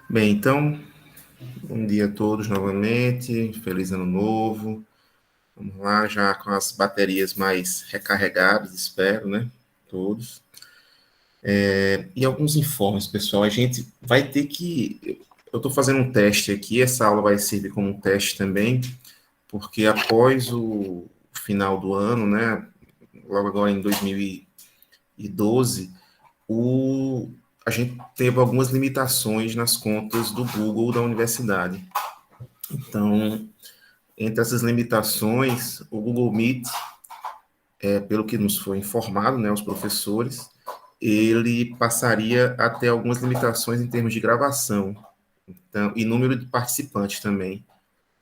Bem, então, bom dia a todos novamente, feliz ano novo. Vamos lá, já com as baterias mais recarregadas, espero, né? Todos. E alguns informes, pessoal. A gente vai ter que. Eu estou fazendo um teste aqui, essa aula vai servir como um teste também, porque após o final do ano, né? Logo agora em 2012, a gente teve algumas limitações nas contas do Google da universidade. Então, entre essas limitações, o Google Meet, pelo que nos foi informado, né, os professores, ele passaria a ter algumas limitações em termos de gravação, então, e número de participantes também.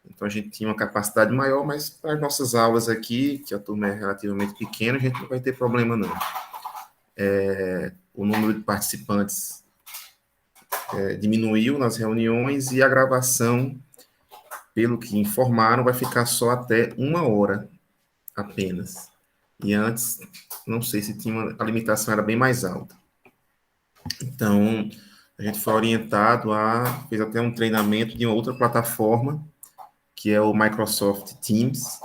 Então, a gente tinha uma capacidade maior, mas para as nossas aulas aqui, que a turma é relativamente pequena, a gente não vai ter problema, não. O número de participantes diminuiu nas reuniões e a gravação, pelo que informaram, vai ficar só até 1 hora apenas. E antes, não sei se tinha a limitação era bem mais alta. Então, a gente foi orientado fez até um treinamento de uma outra plataforma, que é o Microsoft Teams,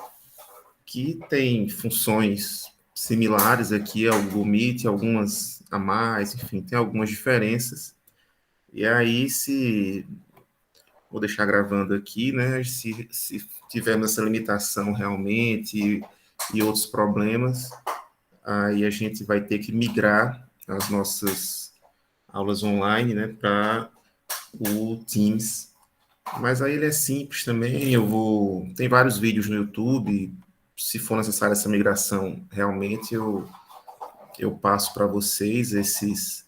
que tem funções similares aqui ao Google Meet, algumas a mais, enfim, tem algumas diferenças. E aí, vou deixar gravando aqui, né, se tivermos essa limitação realmente e outros problemas, aí a gente vai ter que migrar as nossas aulas online, né, para o Teams. Mas aí ele é simples também, tem vários vídeos no YouTube, se for necessária essa migração, realmente eu passo para vocês esses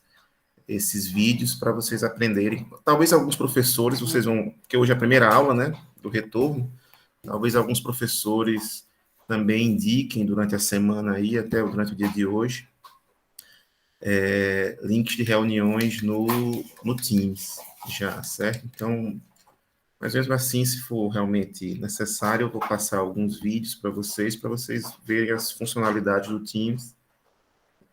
vídeos para vocês aprenderem. Talvez alguns professores, vocês vão, porque hoje é a primeira aula, né, do retorno, talvez alguns professores também indiquem durante a semana aí, até durante o dia de hoje, links de reuniões no Teams, já, certo? Então, mas mesmo assim, se for realmente necessário, eu vou passar alguns vídeos para vocês verem as funcionalidades do Teams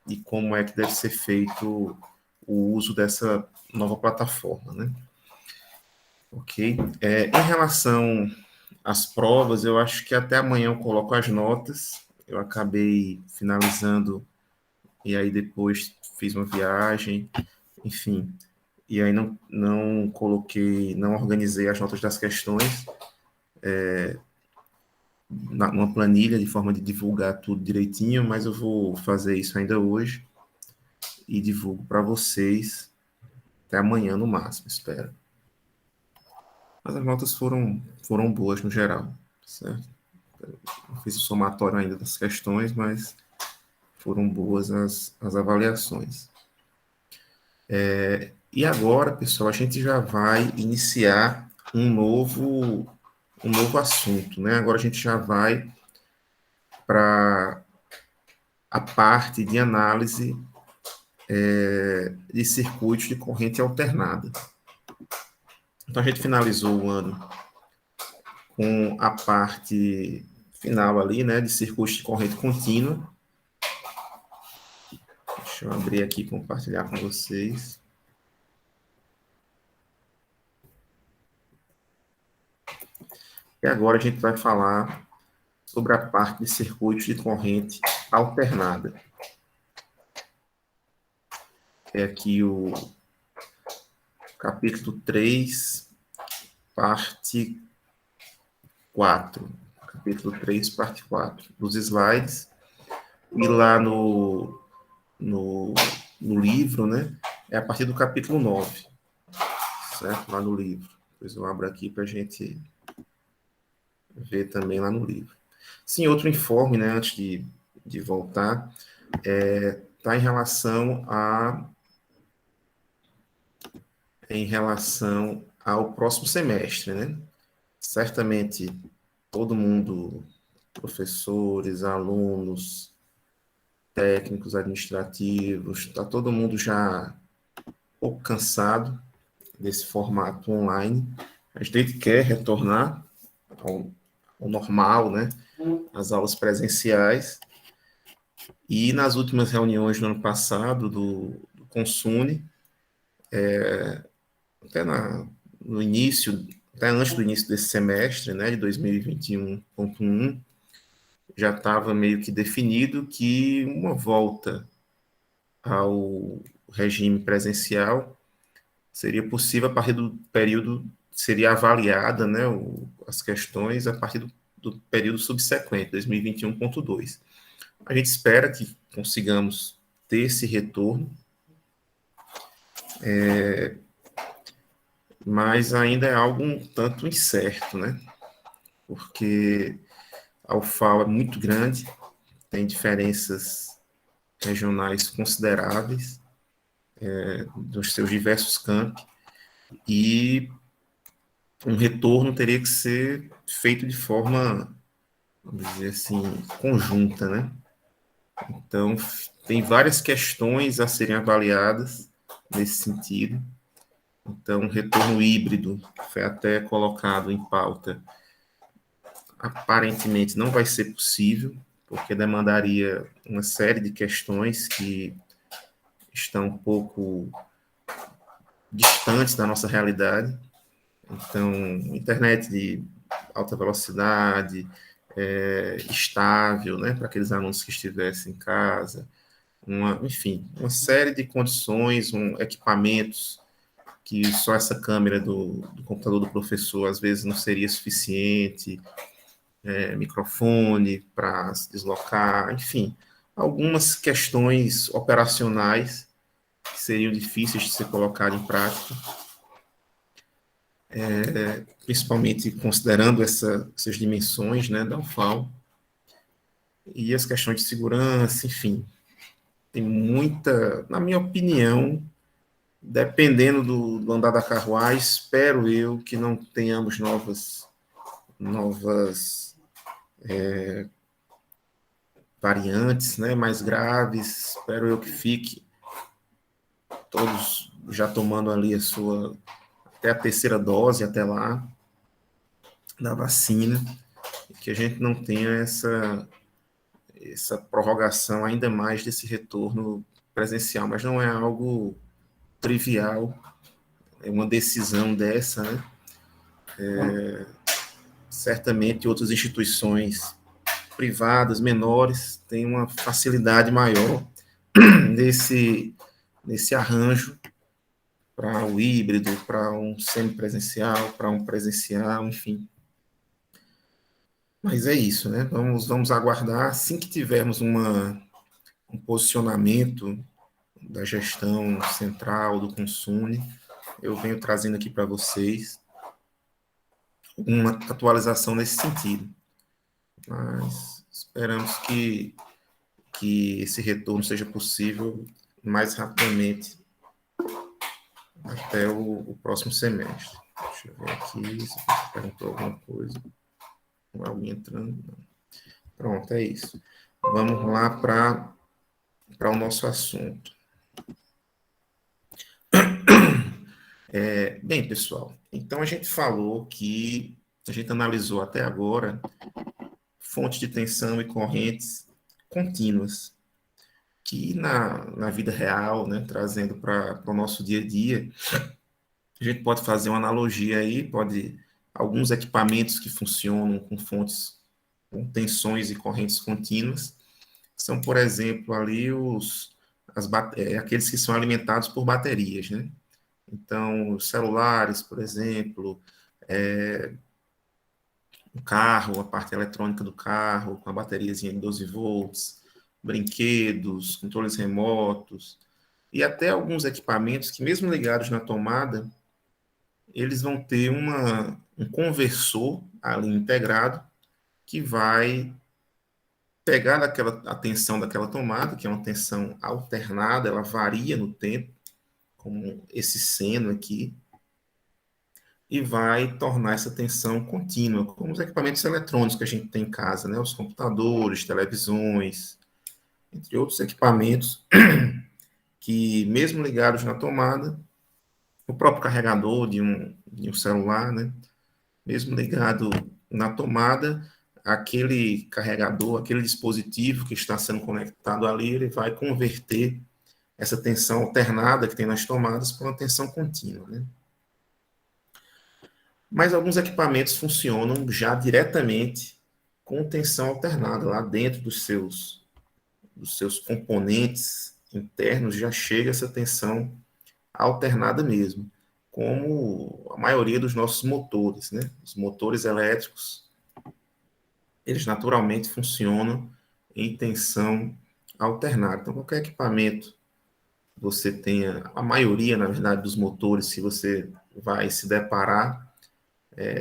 e como é que deve ser feito o uso dessa nova plataforma, né? Ok? Em relação às provas, eu acho que até amanhã eu coloco as notas. Eu acabei finalizando e aí depois fiz uma viagem, enfim, e aí não coloquei, não organizei as notas das questões numa planilha de forma de divulgar tudo direitinho, mas eu vou fazer isso ainda hoje e divulgo para vocês até amanhã no máximo, espero. Mas as notas foram boas no geral, certo? Não fiz o somatório ainda das questões, mas foram boas as avaliações. E agora, pessoal, a gente já vai iniciar um novo assunto, né? Agora a gente já vai para a parte de análise de circuitos de corrente alternada. Então, a gente finalizou o ano com a parte final ali, né, de circuitos de corrente contínua. Deixa eu abrir aqui e compartilhar com vocês. E agora a gente vai falar sobre a parte de circuitos de corrente alternada. É aqui o capítulo 3, parte 4. Capítulo 3, parte 4 dos slides. E lá no, no livro, né, é a partir do capítulo 9, certo? Lá no livro. Depois eu abro aqui para a gente ver também lá no livro. Sim, outro informe, né, antes de voltar, está em relação ao próximo semestre, né? Certamente todo mundo, professores, alunos, técnicos administrativos, está todo mundo já um pouco cansado desse formato online. A gente quer retornar ao normal, né? As aulas presenciais. E nas últimas reuniões do ano passado do Consune, até no início, até antes do início desse semestre, né, de 2021.1, já estava meio que definido que uma volta ao regime presencial seria possível a partir do período, seria avaliada, né, as questões a partir do período subsequente, 2021.2. A gente espera que consigamos ter esse retorno, mas ainda é algo um tanto incerto, né? Porque a UFAL é muito grande, tem diferenças regionais consideráveis dos seus diversos campi, e um retorno teria que ser feito de forma, vamos dizer assim, conjunta, né? Então, tem várias questões a serem avaliadas nesse sentido. Então, um retorno híbrido foi até colocado em pauta. Aparentemente não vai ser possível, porque demandaria uma série de questões que estão um pouco distantes da nossa realidade. Então, internet de alta velocidade, estável, né, para aqueles alunos que estivessem em casa, enfim, uma série de condições, equipamentos que só essa câmera do computador do professor às vezes não seria suficiente, microfone para se deslocar, enfim, algumas questões operacionais que seriam difíceis de ser colocadas em prática, principalmente considerando essas dimensões, né, da UFAL, e as questões de segurança, enfim, tem muita, na minha opinião, dependendo do andar da carruagem, espero eu que não tenhamos novas variantes, né, mais graves. Espero eu que fique todos já tomando ali até a terceira dose, até lá, da vacina, que a gente não tenha essa prorrogação ainda mais desse retorno presencial, mas não é algo trivial, é uma decisão dessa, né? Certamente outras instituições privadas, menores, têm uma facilidade maior nesse arranjo para o híbrido, para um semipresencial, para um presencial, enfim. Mas é isso, né? Vamos aguardar. Assim que tivermos um posicionamento da gestão central do Consune, eu venho trazendo aqui para vocês uma atualização nesse sentido. Mas esperamos que esse retorno seja possível mais rapidamente até o próximo semestre. Deixa eu ver aqui se você perguntou alguma coisa. Alguém entrando? Não. Pronto, é isso. Vamos lá para o nosso assunto. Bem, pessoal, então a gente falou que a gente analisou até agora fontes de tensão e correntes contínuas, que na vida real, né, trazendo para o nosso dia a dia, a gente pode fazer uma analogia aí, alguns equipamentos que funcionam com fontes com tensões e correntes contínuas, são, por exemplo, ali aqueles que são alimentados por baterias, né? Então, os celulares, por exemplo, o carro, a parte eletrônica do carro, com a bateriazinha de 12 volts, brinquedos, controles remotos, e até alguns equipamentos que, mesmo ligados na tomada, eles vão ter um conversor ali integrado que vai pegar a tensão daquela tomada, que é uma tensão alternada, ela varia no tempo, como esse seno aqui, e vai tornar essa tensão contínua, como os equipamentos eletrônicos que a gente tem em casa, né? Os computadores, televisões, entre outros equipamentos que, mesmo ligados na tomada, o próprio carregador de um celular, né? Mesmo ligado na tomada, aquele carregador, aquele dispositivo que está sendo conectado ali, ele vai converter essa tensão alternada que tem nas tomadas para uma tensão contínua, né? Mas alguns equipamentos funcionam já diretamente com tensão alternada, lá dentro dos seus componentes internos já chega essa tensão alternada mesmo, como a maioria dos nossos motores, né? Os motores elétricos, eles naturalmente funcionam em tensão alternada. Então, qualquer equipamento você tenha, a maioria, na verdade, dos motores, se você vai se deparar,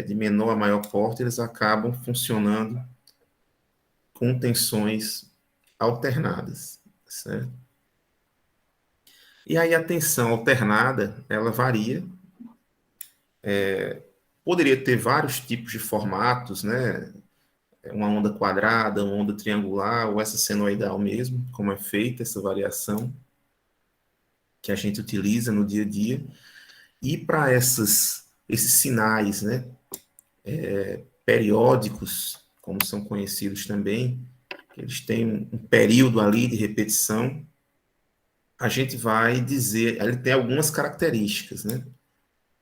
de menor a maior porte, eles acabam funcionando com tensões alternadas, certo? E aí a tensão alternada, ela varia. Poderia ter vários tipos de formatos, né? Uma onda quadrada, uma onda triangular, ou essa senoidal mesmo, como é feita essa variação que a gente utiliza no dia a dia. E para esses sinais, né, periódicos, como são conhecidos também, eles têm um período ali de repetição, a gente vai dizer, ele tem algumas características, né?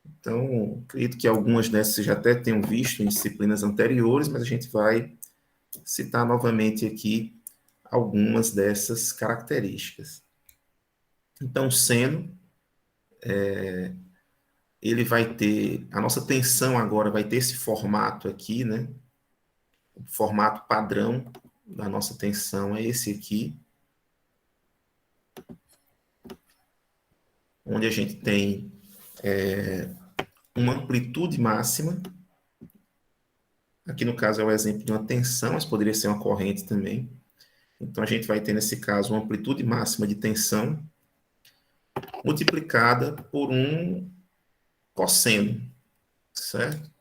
Então, acredito que algumas dessas você já até tenham visto em disciplinas anteriores, mas a gente vai citar novamente aqui algumas dessas características. Então, seno, ele vai ter, a nossa tensão agora vai ter esse formato aqui, né? O formato padrão da nossa tensão é esse aqui, onde a gente tem uma amplitude máxima. Aqui no caso é o exemplo de uma tensão, mas poderia ser uma corrente também. Então a gente vai ter nesse caso uma amplitude máxima de tensão multiplicada por um cosseno, certo?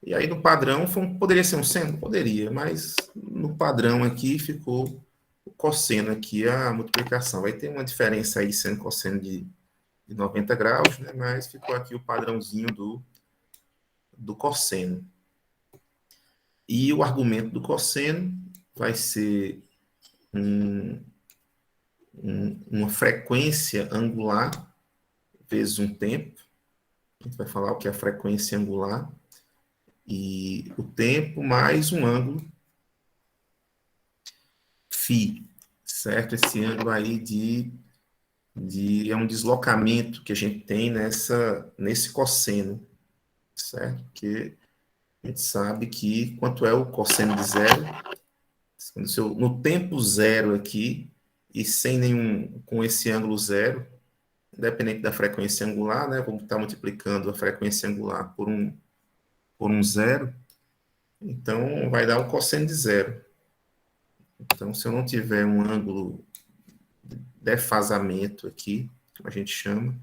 E aí no padrão poderia ser um seno? Poderia, mas no padrão aqui ficou o cosseno aqui, a multiplicação. Vai ter uma diferença aí sendo cosseno de 90 graus, né? Mas ficou aqui o padrãozinho do cosseno. E o argumento do cosseno vai ser uma frequência angular vezes um tempo. A gente vai falar o que é a frequência angular. E o tempo mais um ângulo φ, certo? Esse ângulo aí é um deslocamento que a gente tem nesse cosseno, certo? Porque a gente sabe que quanto é o cosseno de zero, no tempo zero aqui, e sem nenhum, com esse ângulo zero, independente da frequência angular, né? Vamos estar multiplicando a frequência angular por um zero, então vai dar o cosseno de zero. Então, se eu não tiver um ângulo de defasamento aqui, como a gente chama,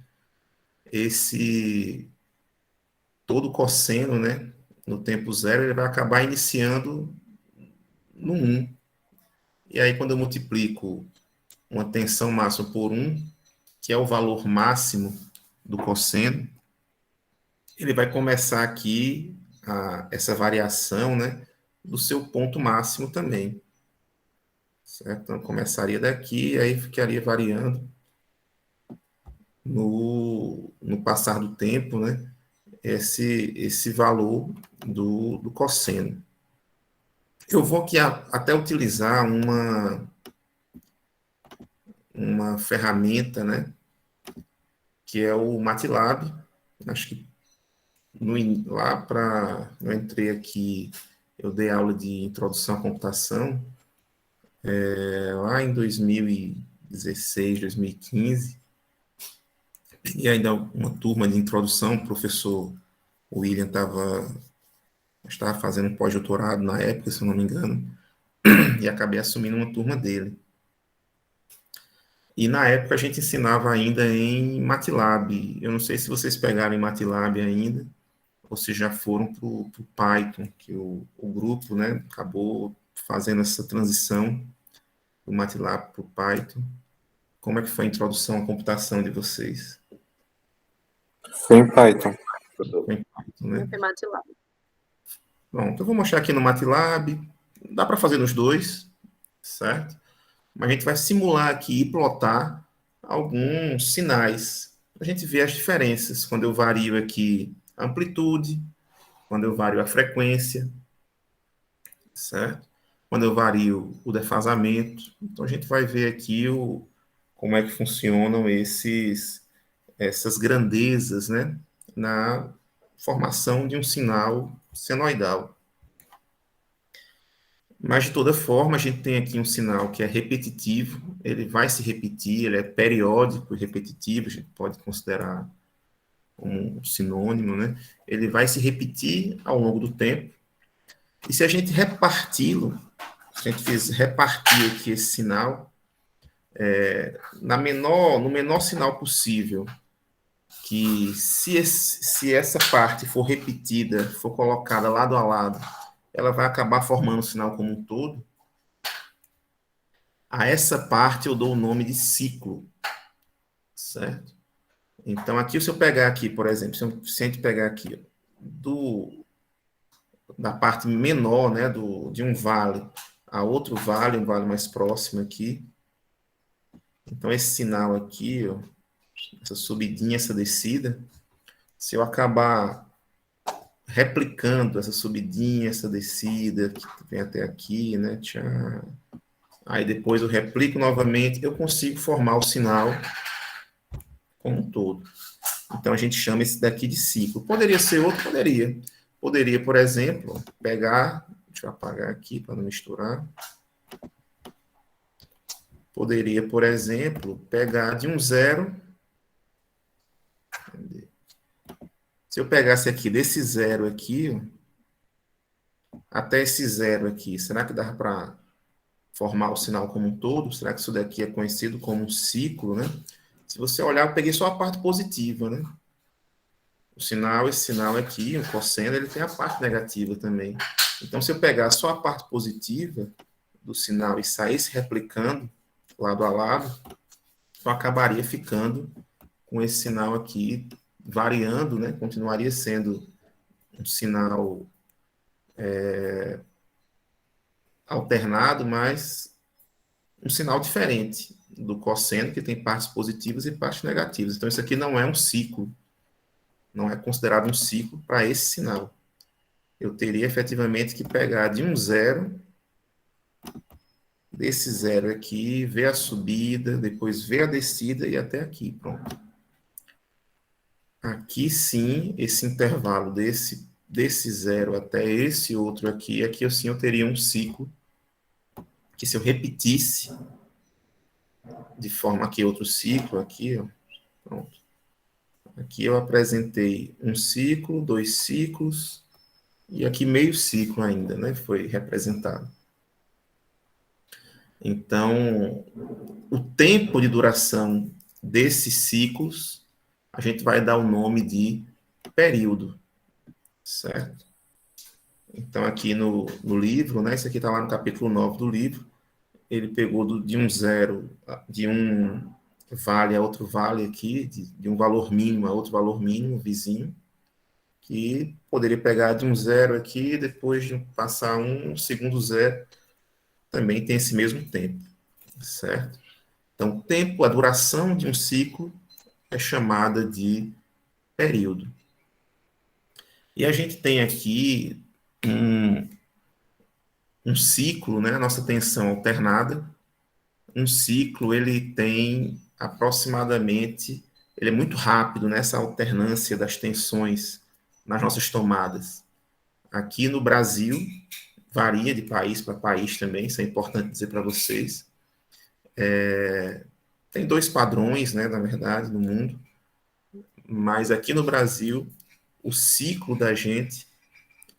todo cosseno, né, no tempo zero, ele vai acabar iniciando no 1. E aí, quando eu multiplico uma tensão máxima por 1, que é o valor máximo do cosseno, ele vai começar aqui essa variação, né, do seu ponto máximo também. Certo? Então, começaria daqui, aí ficaria variando no passar do tempo, né, esse valor do cosseno. Eu vou aqui até utilizar uma ferramenta, né, que é o MATLAB. Acho que eu entrei aqui, eu dei aula de introdução à computação, lá em 2016, 2015, e ainda uma turma de introdução, o professor William estava fazendo um pós-doutorado na época, se eu não me engano, e acabei assumindo uma turma dele. E na época a gente ensinava ainda em MATLAB. Eu não sei se vocês pegaram em MATLAB ainda, ou se já foram para o Python, que o grupo, né, acabou fazendo essa transição do MATLAB para o Python. Como é que foi a introdução à computação de vocês? Foi em Python. Foi em Python, né? Foi MATLAB. Bom, então eu vou mostrar aqui no MATLAB. Dá para fazer nos dois, certo? Mas a gente vai simular aqui e plotar alguns sinais. A gente vê as diferenças quando eu vario aqui a amplitude, quando eu vario a frequência, certo? Quando eu vario o defasamento. Então, a gente vai ver aqui como é que funcionam essas grandezas, né, na formação de um sinal senoidal. Mas, de toda forma, a gente tem aqui um sinal que é repetitivo, ele vai se repetir, ele é periódico e repetitivo, a gente pode considerar um sinônimo, né? Ele vai se repetir ao longo do tempo. E se a gente reparti-lo, se a gente repartir aqui esse sinal, no menor sinal possível, que se essa parte for repetida, for colocada lado a lado, ela vai acabar formando o sinal como um todo. A essa parte eu dou o nome de ciclo, certo? Então, aqui, se eu pegar aqui, por exemplo, se a gente pegar aqui da parte menor, né, de um vale a outro vale, um vale mais próximo aqui, então esse sinal aqui, ó, essa subidinha, essa descida, se eu acabar replicando essa subidinha, essa descida, que vem até aqui, né, aí depois eu replico novamente, eu consigo formar o sinal como um todo. Então, a gente chama esse daqui de ciclo. Poderia ser outro? Poderia. Poderia, por exemplo, pegar... Deixa eu apagar aqui para não misturar. Poderia, por exemplo, pegar de um zero... Se eu pegasse aqui desse zero aqui, até esse zero aqui, será que dá para formar o sinal como um todo? Será que isso daqui é conhecido como um ciclo, né? Se você olhar, eu peguei só a parte positiva, né? Esse sinal aqui, o cosseno, ele tem a parte negativa também. Então, se eu pegar só a parte positiva do sinal e sair se replicando lado a lado, eu acabaria ficando com esse sinal aqui variando, né? Continuaria sendo um sinal alternado, mas um sinal diferente do cosseno, que tem partes positivas e partes negativas. Então, isso aqui não é um ciclo, não é considerado um ciclo para esse sinal. Eu teria efetivamente que pegar de um zero, desse zero aqui, ver a subida, depois ver a descida e até aqui, pronto. Aqui sim, esse intervalo desse zero até esse outro aqui eu teria um ciclo, que se eu repetisse, de forma que outro ciclo aqui, ó, pronto. Aqui eu apresentei um ciclo, 2 ciclos, e aqui meio ciclo ainda, né, foi representado. Então, o tempo de duração desses ciclos, a gente vai dar o nome de período, certo? Então, aqui no livro, né, isso aqui está lá no capítulo 9 do livro, ele pegou de um zero, de um vale a outro vale aqui, de um valor mínimo a outro valor mínimo, vizinho, que poderia pegar de um zero aqui, depois de passar um segundo zero, também tem esse mesmo tempo, certo? Então, o tempo, a duração de um ciclo é chamada de período. E a gente tem aqui um ciclo, né? A nossa tensão alternada. Um ciclo, ele tem aproximadamente, ele é muito rápido nessa alternância das tensões nas nossas tomadas. Aqui no Brasil, varia de país para país também, isso é importante dizer para vocês. Tem 2 padrões, né, na verdade, no mundo, mas aqui no Brasil, o ciclo da gente,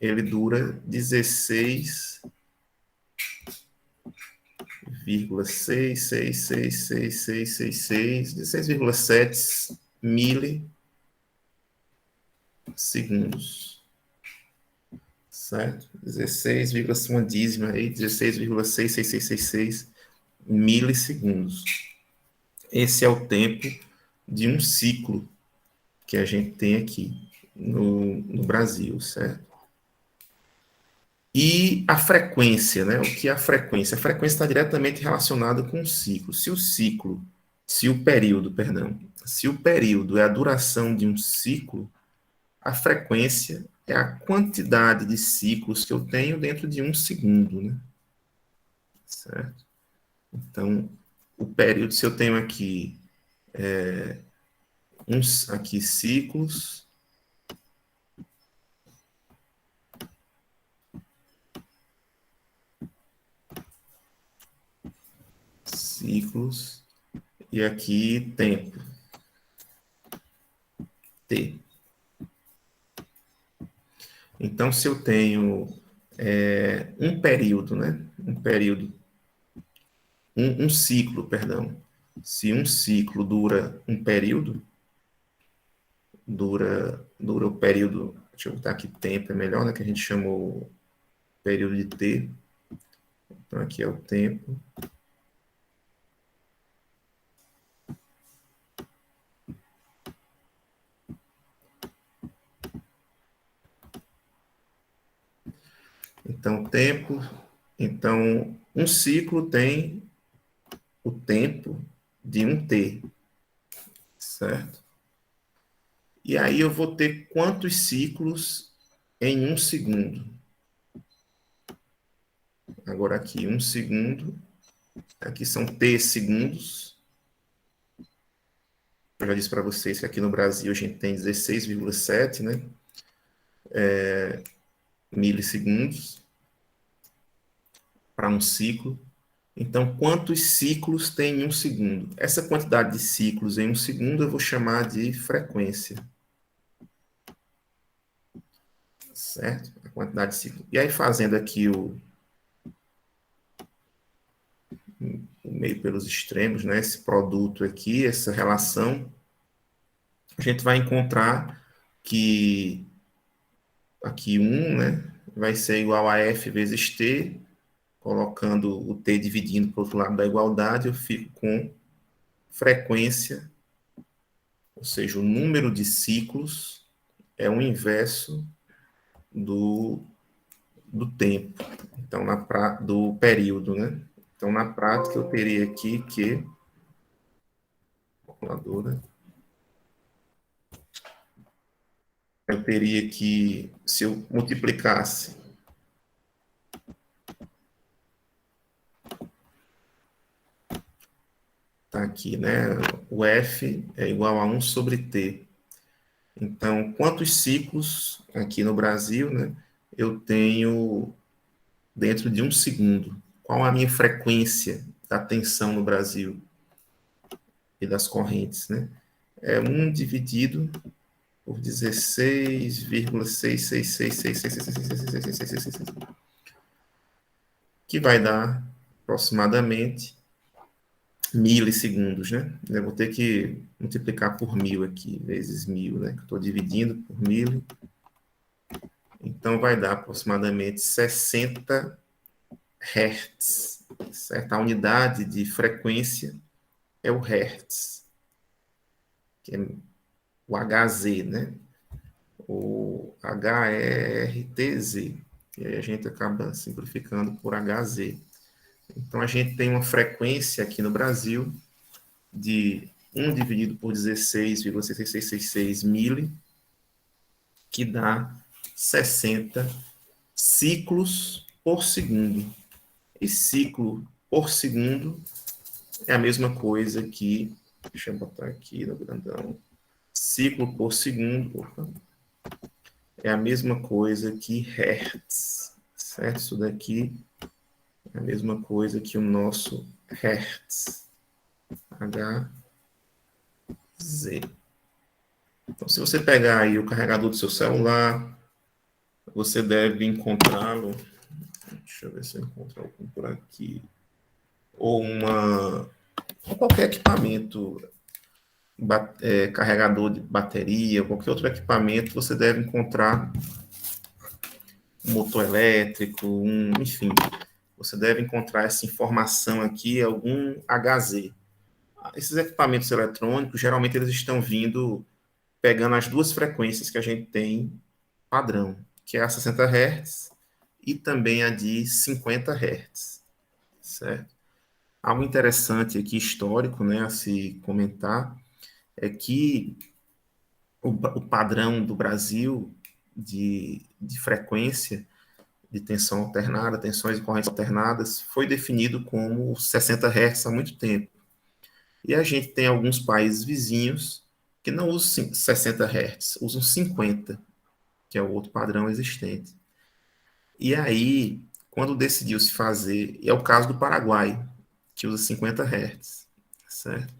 ele dura 16,6666666, 16,7 milissegundos, certo? 16, uma dízima aí, 16,66666 milissegundos. Esse é o tempo de um ciclo que a gente tem aqui no Brasil, certo? E a frequência, né? O que é a frequência? A frequência está diretamente relacionada com o ciclo. Se o período é a duração de um ciclo, a frequência é a quantidade de ciclos que eu tenho dentro de um segundo, né? Certo? Então, o período, se eu tenho aqui aqui ciclos, e aqui tempo, t. Então, se eu tenho um período, né? Um ciclo, perdão. Se um ciclo dura um período, dura o período, deixa eu botar aqui tempo, é melhor, né? Que a gente chamou período de t. Então, aqui é o tempo. Então, tempo. Então, um ciclo tem o tempo de um t, certo? E aí eu vou ter quantos ciclos em um segundo? Agora aqui, um segundo. Aqui são t segundos. Eu já disse para vocês que aqui no Brasil a gente tem 16,7, né? Milissegundos para um ciclo. Então, quantos ciclos tem em um segundo? Essa quantidade de ciclos em um segundo eu vou chamar de frequência. Certo? A quantidade de ciclos. E aí, fazendo aqui o meio pelos extremos, né? Esse produto aqui, essa relação, a gente vai encontrar que aqui 1, né? Vai ser igual a F vezes T, colocando o T dividindo para o outro lado da igualdade, eu fico com frequência, ou seja, o número de ciclos é o inverso do, do tempo, então do período, né? Então, na prática, eu teria aqui que, calculadora, eu teria que, se eu multiplicasse tá aqui, né? O F é igual a 1 sobre T. Então, quantos ciclos aqui no Brasil, né, eu tenho dentro de um segundo? Qual a minha frequência da tensão no Brasil e das correntes, né? É 1 dividido por 16,666666666, que vai dar aproximadamente milissegundos, né? Eu vou ter que multiplicar por 1.000 aqui, vezes 1.000, né? Que eu estou dividindo por 1.000. Então, vai dar aproximadamente 60 Hz, certo? A unidade de frequência é o Hertz, que é o Hz, né? O HERTZ. E aí a gente acaba simplificando por Hz. Então, a gente tem uma frequência aqui no Brasil de 1 dividido por 16,6666 mili, que dá 60 ciclos por segundo. E ciclo por segundo é a mesma coisa que, deixa eu botar aqui no grandão, ciclo por segundo, é a mesma coisa que Hertz, certo? Isso daqui é a mesma coisa que o nosso Hertz, Hz. Então, se você pegar aí o carregador do seu celular, você deve encontrá-lo, deixa eu ver se eu encontro algum por aqui, ou qualquer equipamento, carregador de bateria, qualquer outro equipamento, você deve encontrar um motor elétrico, enfim, você deve encontrar essa informação aqui, algum HZ. Esses equipamentos eletrônicos, geralmente eles estão vindo, pegando as duas frequências que a gente tem padrão, que é a 60 Hz e também a de 50 Hz, certo? Algo interessante aqui, histórico, né, a se comentar, é que o padrão do Brasil de frequência de tensão alternada, tensões e correntes alternadas, foi definido como 60 Hz há muito tempo. E a gente tem alguns países vizinhos que não usam 60 Hz, usam 50, que é o outro padrão existente. E aí, quando decidiu se fazer, e é o caso do Paraguai, que usa 50 Hz, certo?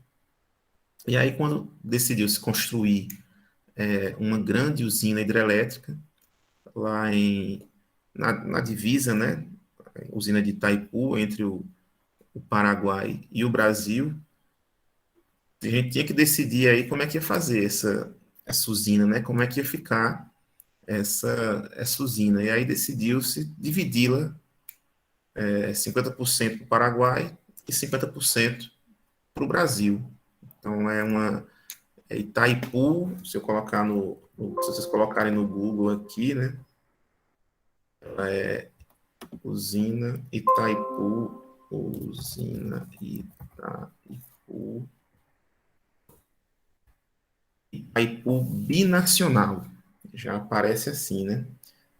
E aí, quando decidiu se construir uma grande usina hidrelétrica, lá na divisa, né, usina de Itaipu, entre o Paraguai e o Brasil, a gente tinha que decidir aí como é que ia fazer essa usina, né, como é que ia ficar essa usina. E aí decidiu-se dividi-la 50% para o Paraguai e 50% para o Brasil. Então é Itaipu, se eu colocar se vocês colocarem no Google aqui, né? Usina Itaipu, usina Itaipu, Itaipu binacional. Já aparece assim, né?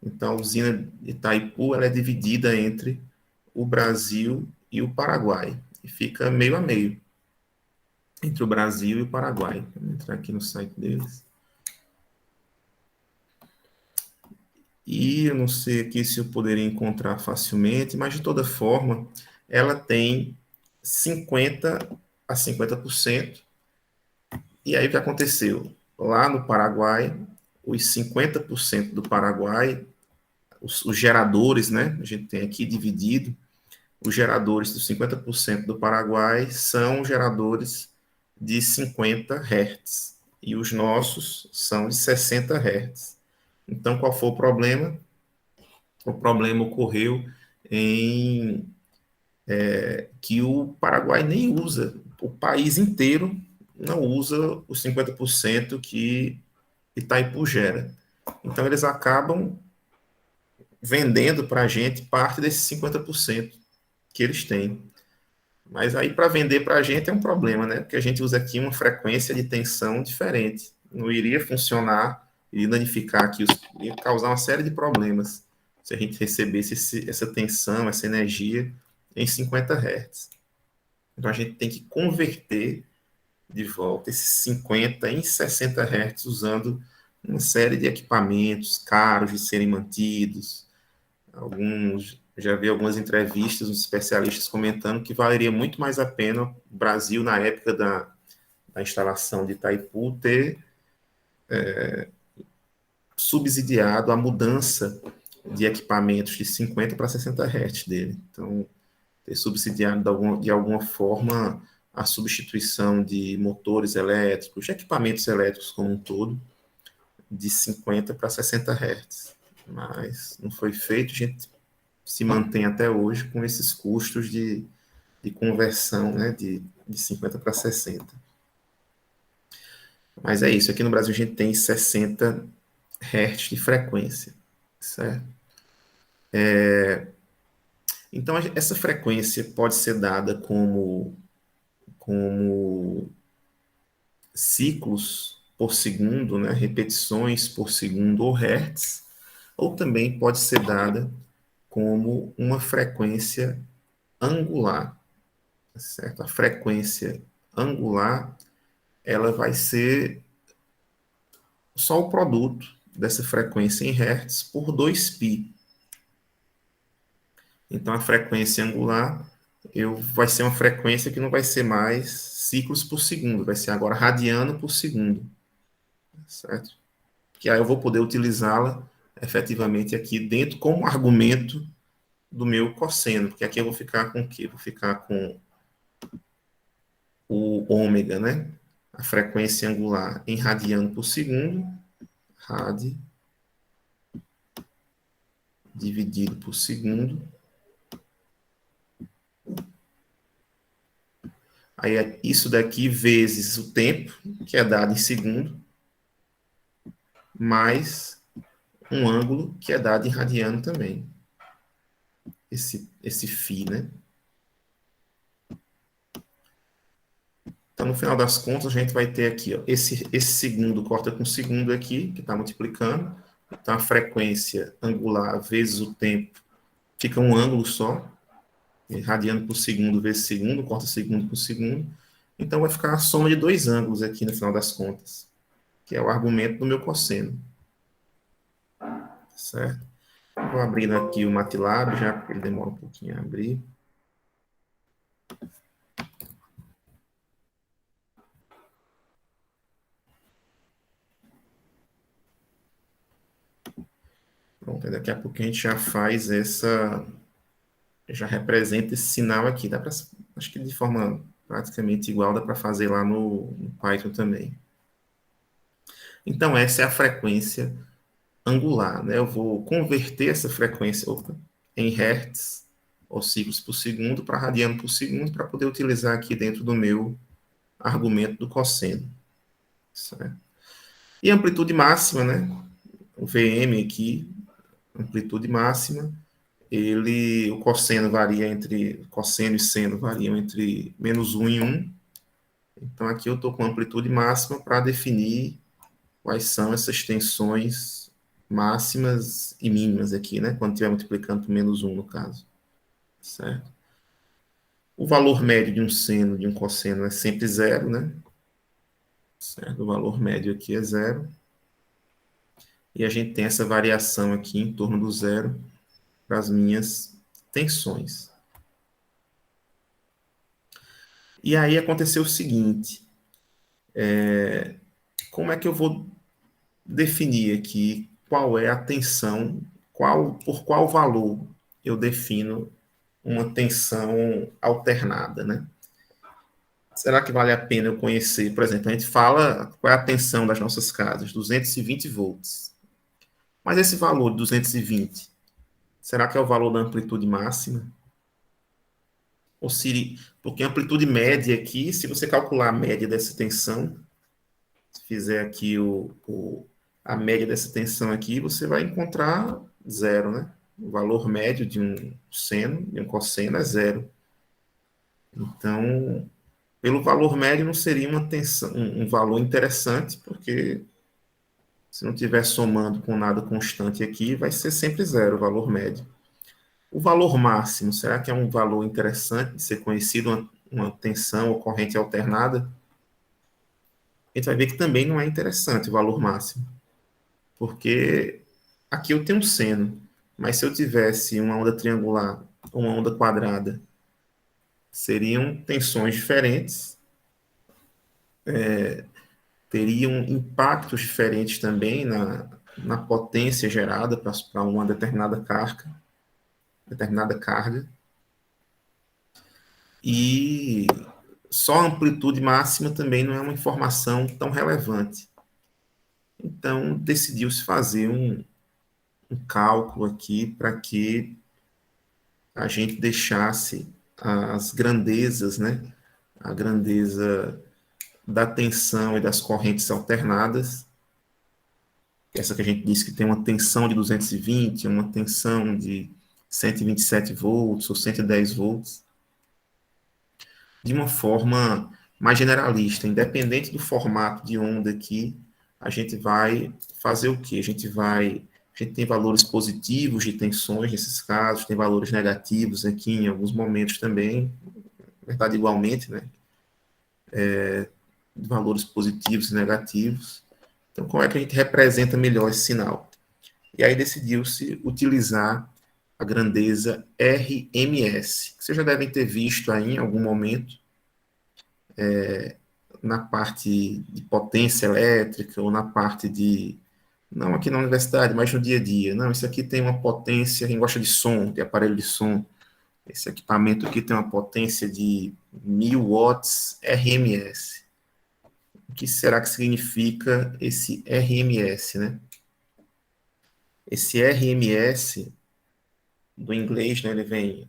Então, a usina Itaipu ela é dividida entre o Brasil e o Paraguai. E fica meio a meio entre o Brasil e o Paraguai. Vou entrar aqui no site deles. E eu não sei aqui se eu poderia encontrar facilmente, mas de toda forma, ela tem 50 a 50%. E aí o que aconteceu? Lá no Paraguai, os 50% do Paraguai, os geradores, né? A gente tem aqui dividido, os geradores dos 50% do Paraguai são geradores de 50 Hz e os nossos são de 60 Hz. Então, qual foi o problema? O problema ocorreu em que o Paraguai nem usa, o país inteiro não usa os 50% que Itaipu gera. Então, eles acabam vendendo para a gente parte desses 50% que eles têm. Mas aí, para vender para a gente é um problema, né? Porque a gente usa aqui uma frequência de tensão diferente. Não iria funcionar, iria danificar aqui, iria causar uma série de problemas se a gente recebesse essa tensão, essa energia em 50 Hz. Então, a gente tem que converter de volta esses 50 em 60 Hz usando uma série de equipamentos caros de serem mantidos. Já vi algumas entrevistas dos especialistas comentando que valeria muito mais a pena o Brasil, na época da instalação de Itaipu, ter subsidiado a mudança de equipamentos de 50 para 60 Hz dele. Então, ter subsidiado de alguma forma a substituição de motores elétricos, de equipamentos elétricos como um todo, de 50 para 60 Hz. Mas não foi feito, a gente se mantém até hoje com esses custos de conversão, né, de 50 para 60. Mas é isso, aqui no Brasil a gente tem 60 Hz de frequência, certo? Então, essa frequência pode ser dada como ciclos por segundo, né, repetições por segundo ou hertz, ou também pode ser dada como uma frequência angular, certo? A frequência angular, ela vai ser só o produto dessa frequência em hertz por 2π. Então, a frequência angular vai ser uma frequência que não vai ser mais ciclos por segundo, vai ser agora radiano por segundo, certo? Que aí eu vou poder utilizá-la efetivamente aqui dentro como argumento do meu cosseno, porque aqui eu vou ficar com o quê? Vou ficar com o ômega, né? A frequência angular em radiano por segundo, rad dividido por segundo. Aí é isso daqui vezes o tempo, que é dado em segundo, mais um ângulo, que é dado em radiano também. Esse φ, né? Então, no final das contas, a gente vai ter aqui, ó, esse segundo corta com segundo aqui, que está multiplicando, Então, a frequência angular vezes o tempo fica um ângulo só, radiano por segundo vezes segundo, corta segundo por segundo. Então, vai ficar a soma de dois ângulos aqui no final das contas, que é o argumento do meu cosseno. Certo? Vou abrindo aqui o MATLAB, já porque ele demora um pouquinho a abrir. Pronto, daqui a pouco a gente já faz essa, já representa esse sinal aqui. Dá para, acho que de forma praticamente igual, dá para fazer lá no Python também. Então, essa é a frequência angular, né? Eu vou converter essa frequência em hertz, ou ciclos por segundo, para radiano por segundo, para poder utilizar aqui dentro do meu argumento do cosseno. Certo? E amplitude máxima, né? O VM aqui, amplitude máxima, o cosseno varia entre, cosseno e seno variam entre -1 e 1. Então, aqui eu estou com amplitude máxima para definir quais são essas tensões máximas e mínimas aqui, né? Quando estiver multiplicando por -1, no caso. Certo? O valor médio de um seno, de um cosseno, é sempre zero, né? Certo? O valor médio aqui é zero. E a gente tem essa variação aqui em torno do zero para as minhas tensões. E aí aconteceu o seguinte, como é que eu vou definir aqui qual é a tensão, por qual valor eu defino uma tensão alternada, né? Será que vale a pena eu conhecer? Por exemplo, a gente fala qual é a tensão das nossas casas, 220 volts. Mas esse valor de 220, será que é o valor da amplitude máxima? Ou se, porque a amplitude média aqui, se você calcular a média dessa tensão, se fizer aqui a média dessa tensão aqui, você vai encontrar zero, né? O valor médio de um seno, de um cosseno, é zero. Então, pelo valor médio, não seria uma tensão, um valor interessante, porque se não estiver somando com nada constante aqui, vai ser sempre zero o valor médio. O valor máximo, será que é um valor interessante de ser conhecido, uma tensão ou corrente alternada? A gente vai ver que também não é interessante o valor máximo, porque aqui eu tenho um seno, mas se eu tivesse uma onda triangular ou uma onda quadrada, seriam tensões diferentes, teriam impactos diferentes também na potência gerada para uma determinada carga, e só a amplitude máxima também não é uma informação tão relevante. Então, decidiu-se fazer um cálculo aqui para que a gente deixasse as grandezas, né? A grandeza da tensão e das correntes alternadas, essa que a gente disse que tem uma tensão de 220, uma tensão de 127 volts ou 110 volts, de uma forma mais generalista, independente do formato de onda aqui, a gente vai fazer o quê? A gente tem valores positivos de tensões nesses casos, tem valores negativos aqui em alguns momentos também, na verdade igualmente, né? Valores positivos e negativos. Então, como é que a gente representa melhor esse sinal? E aí decidiu-se utilizar a grandeza RMS, que vocês já devem ter visto aí em algum momento, na parte de potência elétrica ou na parte de, não aqui na universidade, mas no dia a dia. Não, isso aqui tem uma potência, quem gosta de som, de aparelho de som, esse equipamento aqui tem uma potência de 1000 watts RMS. O que será que significa esse RMS, né? Esse RMS, do inglês, né, ele vem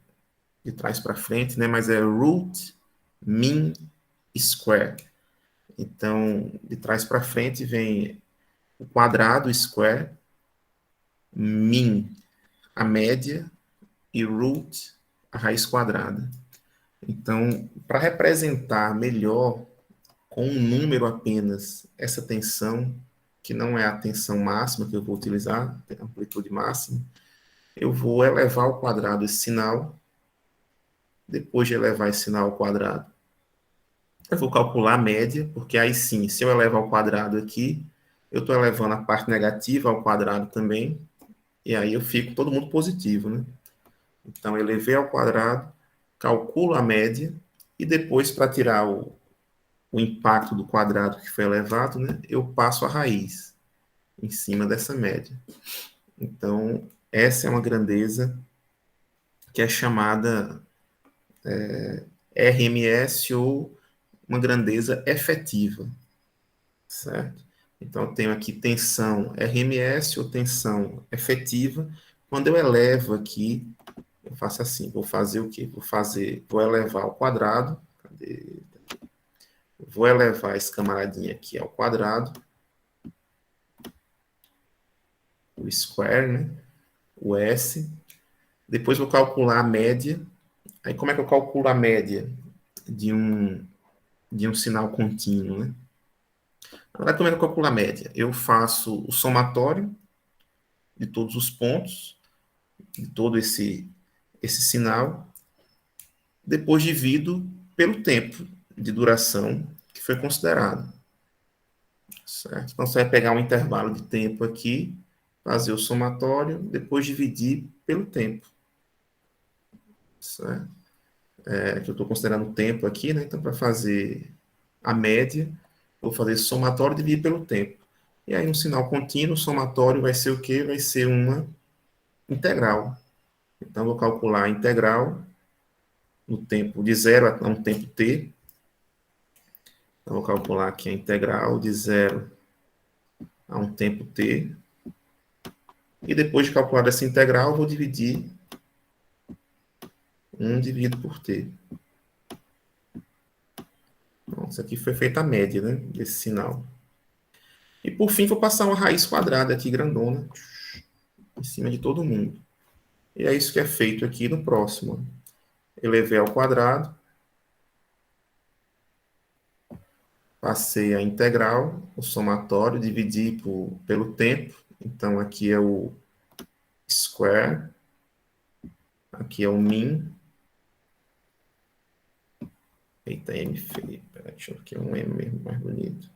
de trás para frente, né, mas é root mean square. Então, de trás para frente vem o quadrado square, mean, a média, e root, a raiz quadrada. Então, para representar melhor com um número apenas essa tensão, que não é a tensão máxima que eu vou utilizar, a amplitude máxima, eu vou elevar ao quadrado esse sinal. Depois de elevar esse sinal ao quadrado, eu vou calcular a média, porque aí sim, se eu elevo ao quadrado aqui, eu estou elevando a parte negativa ao quadrado também, e aí eu fico todo mundo positivo, né? Então, eu elevei ao quadrado, calculo a média, e depois, para tirar o impacto do quadrado que foi elevado, né, eu passo a raiz em cima dessa média. Então, essa é uma grandeza que é chamada RMS ou uma grandeza efetiva, certo? Então, eu tenho aqui tensão RMS ou tensão efetiva. Quando eu elevo aqui, eu faço assim, vou fazer o quê? Vou elevar ao quadrado, cadê? Vou elevar esse camaradinho aqui ao quadrado, o square, né? O S. Depois vou calcular a média. Aí como é que eu calculo a média de um sinal contínuo, né? Agora, como é que eu calculo a média? Eu faço o somatório de todos os pontos, de todo esse sinal, depois divido pelo tempo de duração que foi considerado. Certo? Então, você vai pegar um intervalo de tempo aqui, fazer o somatório, depois dividir pelo tempo. Certo? Que eu estou considerando o tempo aqui, né? Então, para fazer a média, vou fazer somatório e dividir pelo tempo. E aí, um sinal contínuo, somatório vai ser o quê? Vai ser uma integral. Então, vou calcular a integral no tempo de zero a um tempo t. Então, vou calcular aqui a integral de zero a um tempo t. E depois de calcular essa integral, vou dividir 1 dividido por t. Então, isso aqui foi feita a média, né, desse sinal. E por fim, vou passar uma raiz quadrada aqui, grandona, em cima de todo mundo. E é isso que é feito aqui no próximo. Elevei ao quadrado, passei a integral, o somatório, dividi pelo tempo. Então, aqui é o square, aqui é o min. Eita, M feio. Peraí, deixa eu aqui um M mesmo mais bonito.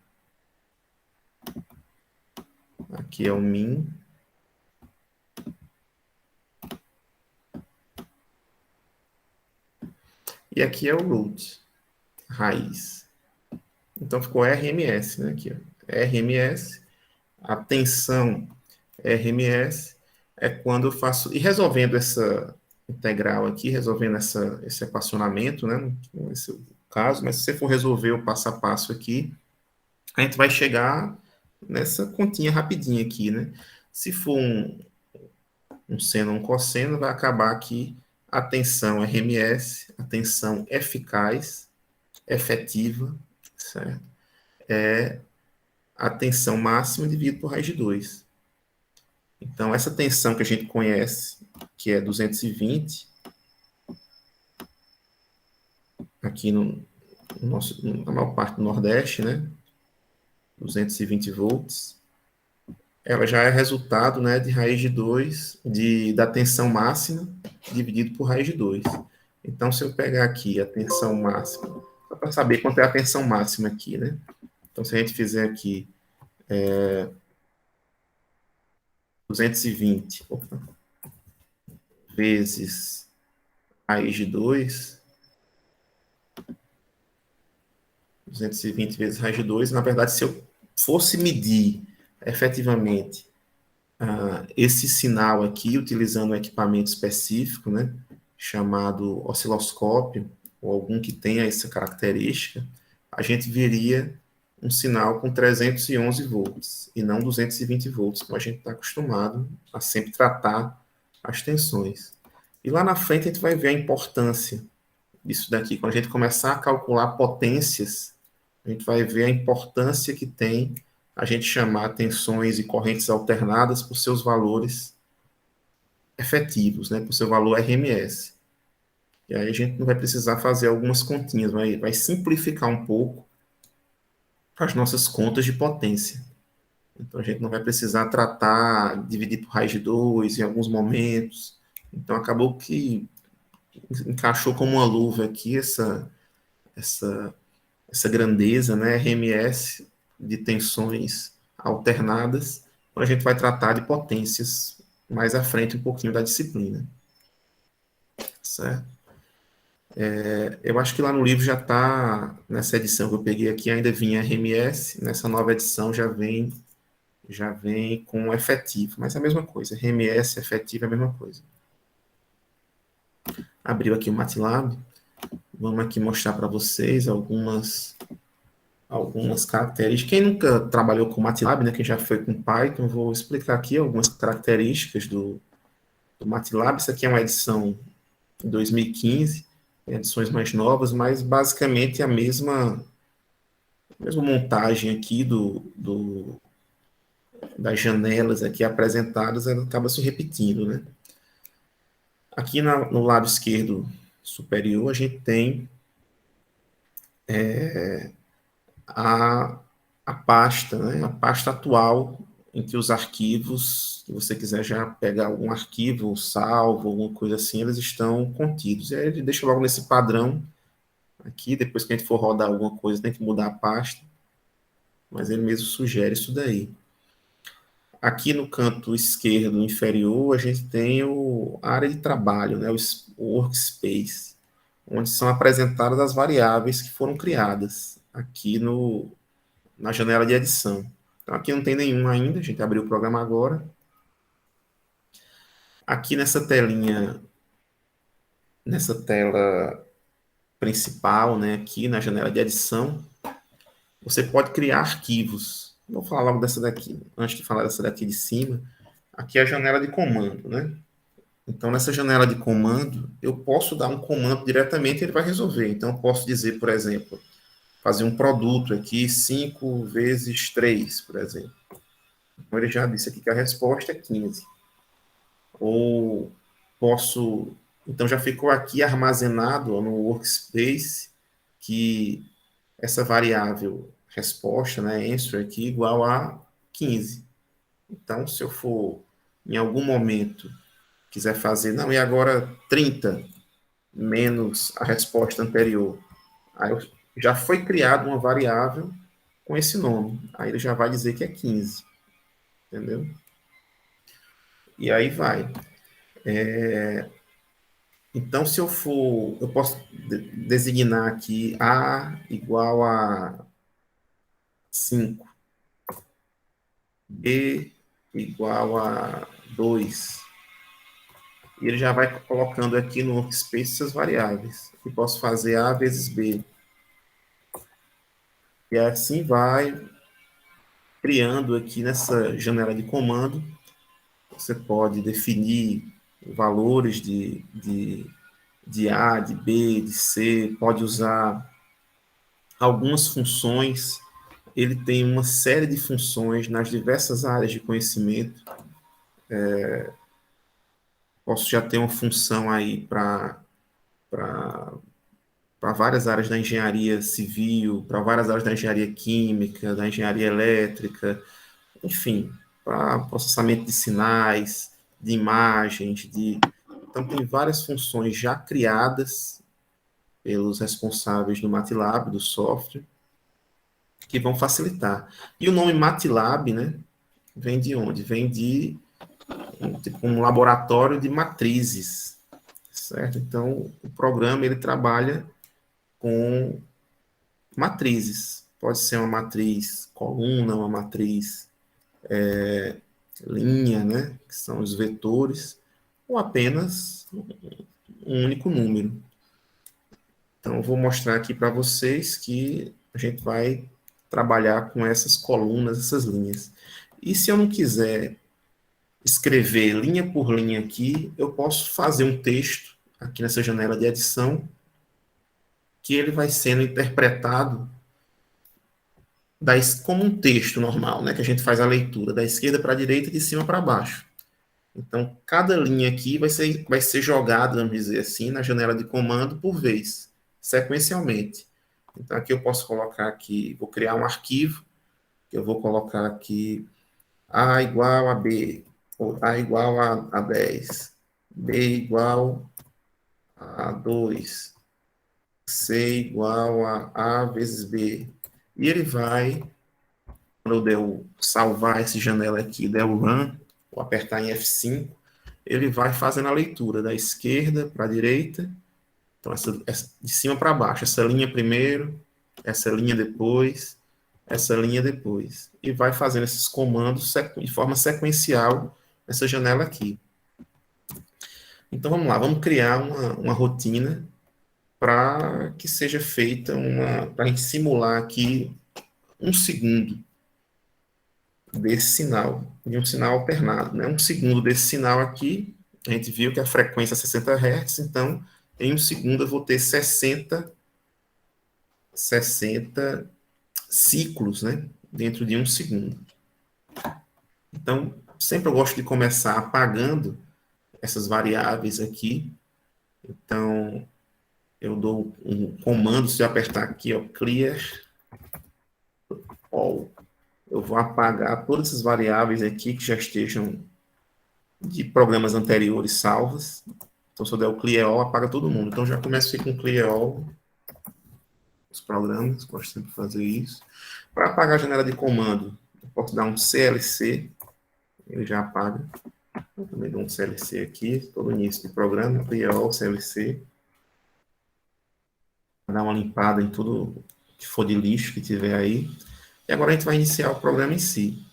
Aqui é o min. E aqui é o root, raiz. Então ficou RMS, né? Aqui, ó. RMS, a tensão RMS é quando eu faço. E resolvendo essa integral aqui, resolvendo esse equacionamento, né? Não é esse o caso, mas se você for resolver o passo a passo aqui, a gente vai chegar nessa continha rapidinho aqui, né? Se for um seno ou um cosseno, vai acabar aqui a tensão RMS, a tensão eficaz, efetiva, certo? É a tensão máxima dividido por raiz de 2. Então, essa tensão que a gente conhece, que é 220, aqui na maior parte do Nordeste, né? 220 volts, ela já é resultado, né, de raiz de 2, da tensão máxima dividido por raiz de 2. Então, se eu pegar aqui a tensão máxima, só para saber quanto é a tensão máxima aqui, né? Então, se a gente fizer aqui 220 vezes raiz de 2, 220 vezes raiz de 2, na verdade, se eu fosse medir efetivamente esse sinal aqui, utilizando um equipamento específico, né, chamado osciloscópio, ou algum que tenha essa característica, a gente veria um sinal com 311 volts, e não 220 volts, como a gente está acostumado a sempre tratar as tensões. E lá na frente a gente vai ver a importância disso daqui. Quando a gente começar a calcular potências, a gente vai ver a importância que tem a gente chamar tensões e correntes alternadas por seus valores efetivos, né, por seu valor RMS. E aí a gente não vai precisar fazer algumas continhas, vai simplificar um pouco as nossas contas de potência. Então, a gente não vai precisar tratar, dividir por raiz de 2 em alguns momentos. Então, acabou que encaixou como uma luva aqui essa, essa grandeza, né, RMS, de tensões alternadas, quando a gente vai tratar de potências mais à frente um pouquinho da disciplina. Certo? Eu acho que lá no livro já está, nessa edição que eu peguei aqui, ainda vinha RMS, nessa nova edição já vem com efetivo, mas é a mesma coisa, RMS, efetivo é a mesma coisa. Abriu aqui o MATLAB, vamos aqui mostrar para vocês algumas características. Quem nunca trabalhou com MATLAB, né, quem já foi com Python, vou explicar aqui algumas características do MATLAB. Isso aqui é uma edição de 2015, tem edições mais novas, mas basicamente a mesma montagem aqui das janelas aqui apresentadas, ela acaba se repetindo, né? Aqui no lado esquerdo superior, a gente tem a pasta, né? A pasta atual em que os arquivos, se você quiser já pegar algum arquivo salvo, alguma coisa assim, eles estão contidos. E aí ele deixa logo nesse padrão aqui, depois que a gente for rodar alguma coisa, tem que mudar a pasta, mas ele mesmo sugere isso daí. Aqui no canto esquerdo inferior, a gente tem a área de trabalho, né, o workspace, onde são apresentadas as variáveis que foram criadas aqui na janela de edição. Então, aqui não tem nenhum ainda, a gente abriu o programa agora. Aqui nessa tela principal, né, aqui na janela de edição, você pode criar arquivos. Vou falar logo dessa daqui. Antes de falar dessa daqui de cima, aqui é a janela de comando, né? Então, nessa janela de comando, eu posso dar um comando diretamente e ele vai resolver. Então, eu posso dizer, por exemplo, fazer um produto aqui, 5 vezes 3, por exemplo. Então, ele já disse aqui que a resposta é 15. Ou posso... Então, já ficou aqui armazenado no workspace que essa variável resposta, né, answer aqui, igual a 15. Então, se eu for, em algum momento, quiser fazer, não, e agora 30 menos a resposta anterior, aí já foi criada uma variável com esse nome. Aí ele já vai dizer que é 15. Entendeu? E aí vai. Então, se eu for, eu posso designar aqui A igual a 5, B igual a 2. E ele já vai colocando aqui no workspace essas variáveis. E posso fazer A vezes B. E assim vai criando aqui nessa janela de comando. Você pode definir valores de A, de B, de C, pode usar algumas funções. Ele tem uma série de funções nas diversas áreas de conhecimento. Posso já ter uma função aí para várias áreas da engenharia civil, para várias áreas da engenharia química, da engenharia elétrica, enfim, para processamento de sinais, de imagens, então tem várias funções já criadas pelos responsáveis do MATLAB, do software, que vão facilitar. E o nome MATLAB, né, vem de onde? Vem de um laboratório de matrizes, certo? Então, o programa, ele trabalha com matrizes. Pode ser uma matriz coluna, uma matriz linha, né, que são os vetores, ou apenas um único número. Então, eu vou mostrar aqui para vocês que a gente vai trabalhar com essas colunas, essas linhas. E se eu não quiser escrever linha por linha aqui, eu posso fazer um texto aqui nessa janela de edição, que ele vai sendo interpretado como um texto normal, né, que a gente faz a leitura da esquerda para a direita e de cima para baixo. Então, cada linha aqui vai ser jogada, vamos dizer assim, na janela de comando por vez, sequencialmente. Então, aqui eu posso colocar aqui, vou criar um arquivo, que eu vou colocar aqui A igual a B, ou A igual a 10, B igual a 2, C igual a A vezes B. E ele vai, quando eu der o salvar essa janela aqui, der o run, ou apertar em F5, ele vai fazendo a leitura da esquerda para a direita. Então, essa de cima para baixo, essa linha primeiro, essa linha depois, essa linha depois. E vai fazendo esses comandos de forma sequencial nessa janela aqui. Então, vamos lá, vamos criar uma rotina para que seja feita para a gente simular aqui um segundo desse sinal, de um sinal alternado, né? Um segundo desse sinal aqui, a gente viu que a frequência é 60 Hz, então, em um segundo eu vou ter 60 ciclos, né? Dentro de um segundo. Então, sempre eu gosto de começar apagando essas variáveis aqui. Então, eu dou um comando, se eu apertar aqui, ó, clear all. Eu vou apagar todas essas variáveis aqui que já estejam de programas anteriores salvas. Então, se eu der o clear all, apaga todo mundo. Então, já começo aqui com clear all os programas, gosto sempre de fazer isso. Para apagar a janela de comando, eu posso dar um CLC, ele já apaga. Eu também dou um CLC aqui, todo início de programa, clear all, CLC. Dar uma limpada em tudo que for de lixo que tiver aí. E agora a gente vai iniciar o programa em si.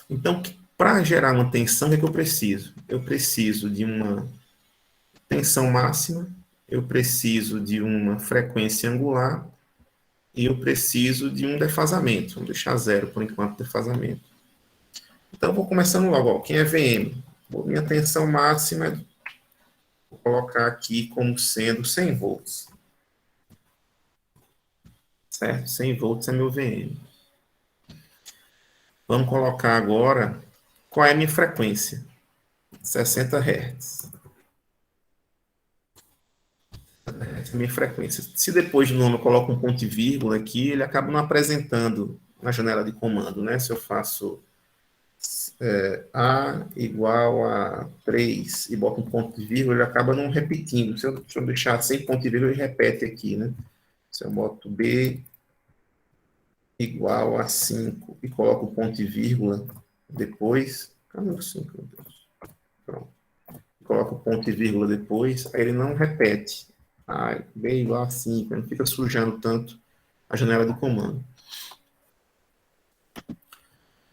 Então, para gerar uma tensão, o que é que eu preciso? Eu preciso de uma tensão máxima, eu preciso de uma frequência angular e eu preciso de um defasamento. Vamos deixar zero por enquanto, defasamento. Então, vou começando logo. Ó, quem é VM? Minha tensão máxima, vou colocar aqui como sendo 100 volts. Certo? 100 volts é meu VM. Vamos colocar agora qual é a minha frequência. 60 Hz. Essa é a minha frequência. Se depois do nome eu coloco um ponto e vírgula aqui, ele acaba não apresentando na janela de comando, né? Se eu faço A igual a 3 e boto um ponto e vírgula, ele acaba não repetindo. Se eu deixar sem ponto e vírgula, ele repete aqui, né? Se eu boto B igual a 5 e coloco um ponto e vírgula depois, cadê o 5, meu Deus? Pronto. Coloco ponto e vírgula depois, aí ele não repete. B igual a 5, não fica sujando tanto a janela do comando.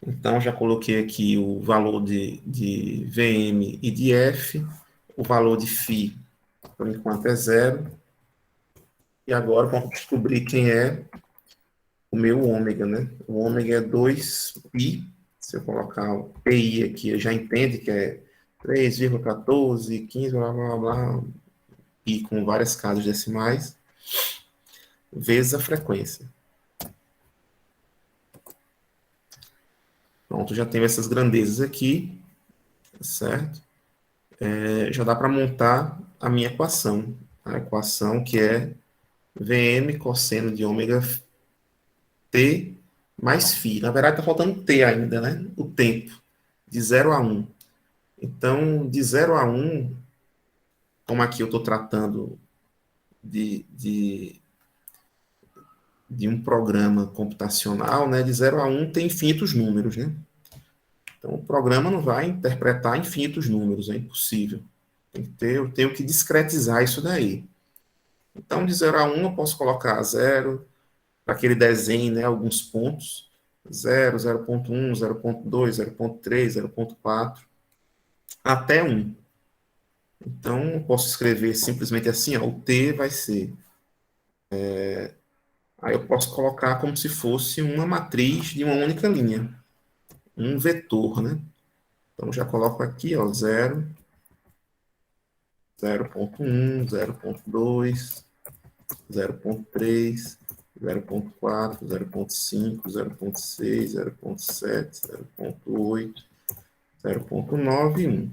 Então, já coloquei aqui o valor de VM e de F, o valor de Φ, por enquanto, é zero. E agora vamos descobrir quem é o meu ômega, né? O ômega é 2π. Se eu colocar o PI aqui, eu já entende que é 3,14, 15, blá, blá, blá, e com várias casas decimais, vezes a frequência. Pronto, já tenho essas grandezas aqui, certo? Já dá para montar a minha equação. A equação que é Vm cosseno de ômega t mais φ. Na verdade, está faltando t ainda, né? O tempo, de 0 a 1. Então, de 0 a 1, como aqui eu estou tratando de um programa computacional, né? De 0 a 1 tem infinitos números, né? Então, o programa não vai interpretar infinitos números, é impossível. Eu tenho que discretizar isso daí. Então, de 0 a 1, eu posso colocar 0, para que ele desenhe, né, alguns pontos. 0, 0.1, 0.2, 0.3, 0.4, até 1. Então, eu posso escrever simplesmente assim, ó, o t vai ser... Aí eu posso colocar como se fosse uma matriz de uma única linha. Um vetor, né? Então, já coloco aqui, ó, 0, 0.1, 0.2, 0.3, 0.4, 0.5, 0.6, 0.7, 0.8, 0.9 e 1.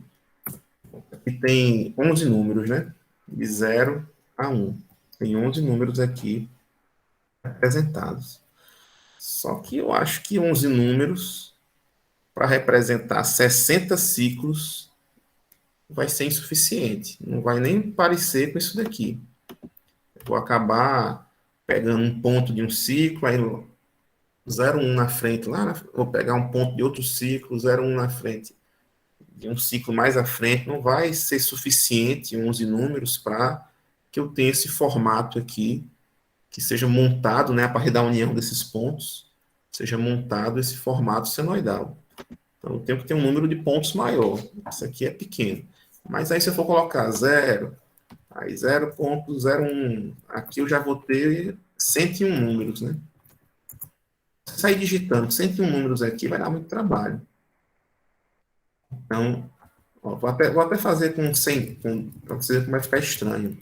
Aqui tem 11 números, né? De 0 a 1. Tem 11 números aqui representados. Só que eu acho que 11 números para representar 60 ciclos vai ser insuficiente. Não vai nem parecer com isso daqui. Eu vou acabar pegando um ponto de um ciclo, aí 0,1 na frente, vou pegar um ponto de outro ciclo, 0,1 na frente, de um ciclo mais à frente, não vai ser suficiente 11 números para que eu tenha esse formato aqui, que seja montado, né, a partir da união desses pontos, seja montado esse formato senoidal. Então, eu tenho que ter um número de pontos maior. Isso aqui é pequeno. Mas aí, se eu for colocar 0, aí 0,01, aqui eu já vou ter 101 números, né? Se sair digitando 101 números aqui, vai dar muito trabalho. Então, ó, vou até fazer com 100, para você ver como vai ficar estranho.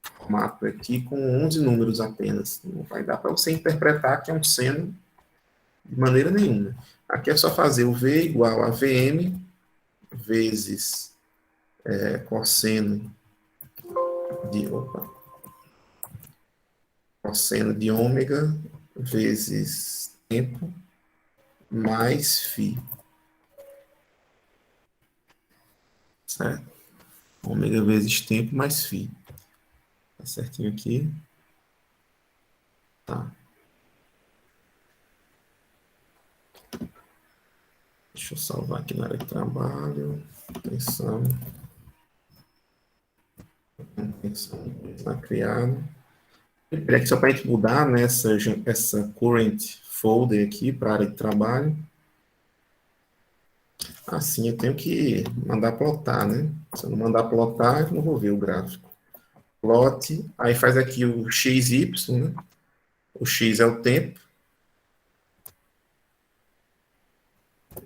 Formato aqui com 11 números apenas. Não vai dar para você interpretar que é um seno de maneira nenhuma. Aqui é só fazer o V igual a VM vezes cosseno cosseno de ômega vezes tempo mais φ. Certo? Ômega vezes tempo mais φ. Tá certinho aqui? Tá. Deixa eu salvar aqui na área de trabalho. Atenção. Atenção. Está criado. Aqui só para a gente mudar, né, essa current folder aqui para a área de trabalho. Assim eu tenho que mandar plotar, né? Se eu não mandar plotar, eu não vou ver o gráfico. Plot, aí faz aqui o XY, né? O X é o tempo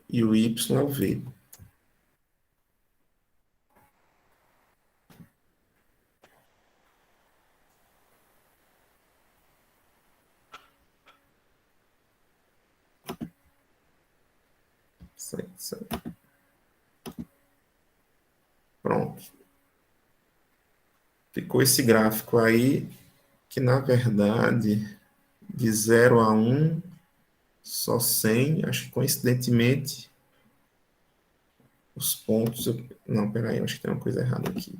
e o Y é o V. Certo. Pronto. Ficou esse gráfico aí, que na verdade, de 0 a 1, só 100, acho que coincidentemente, os pontos... Não, peraí, acho que tem uma coisa errada aqui.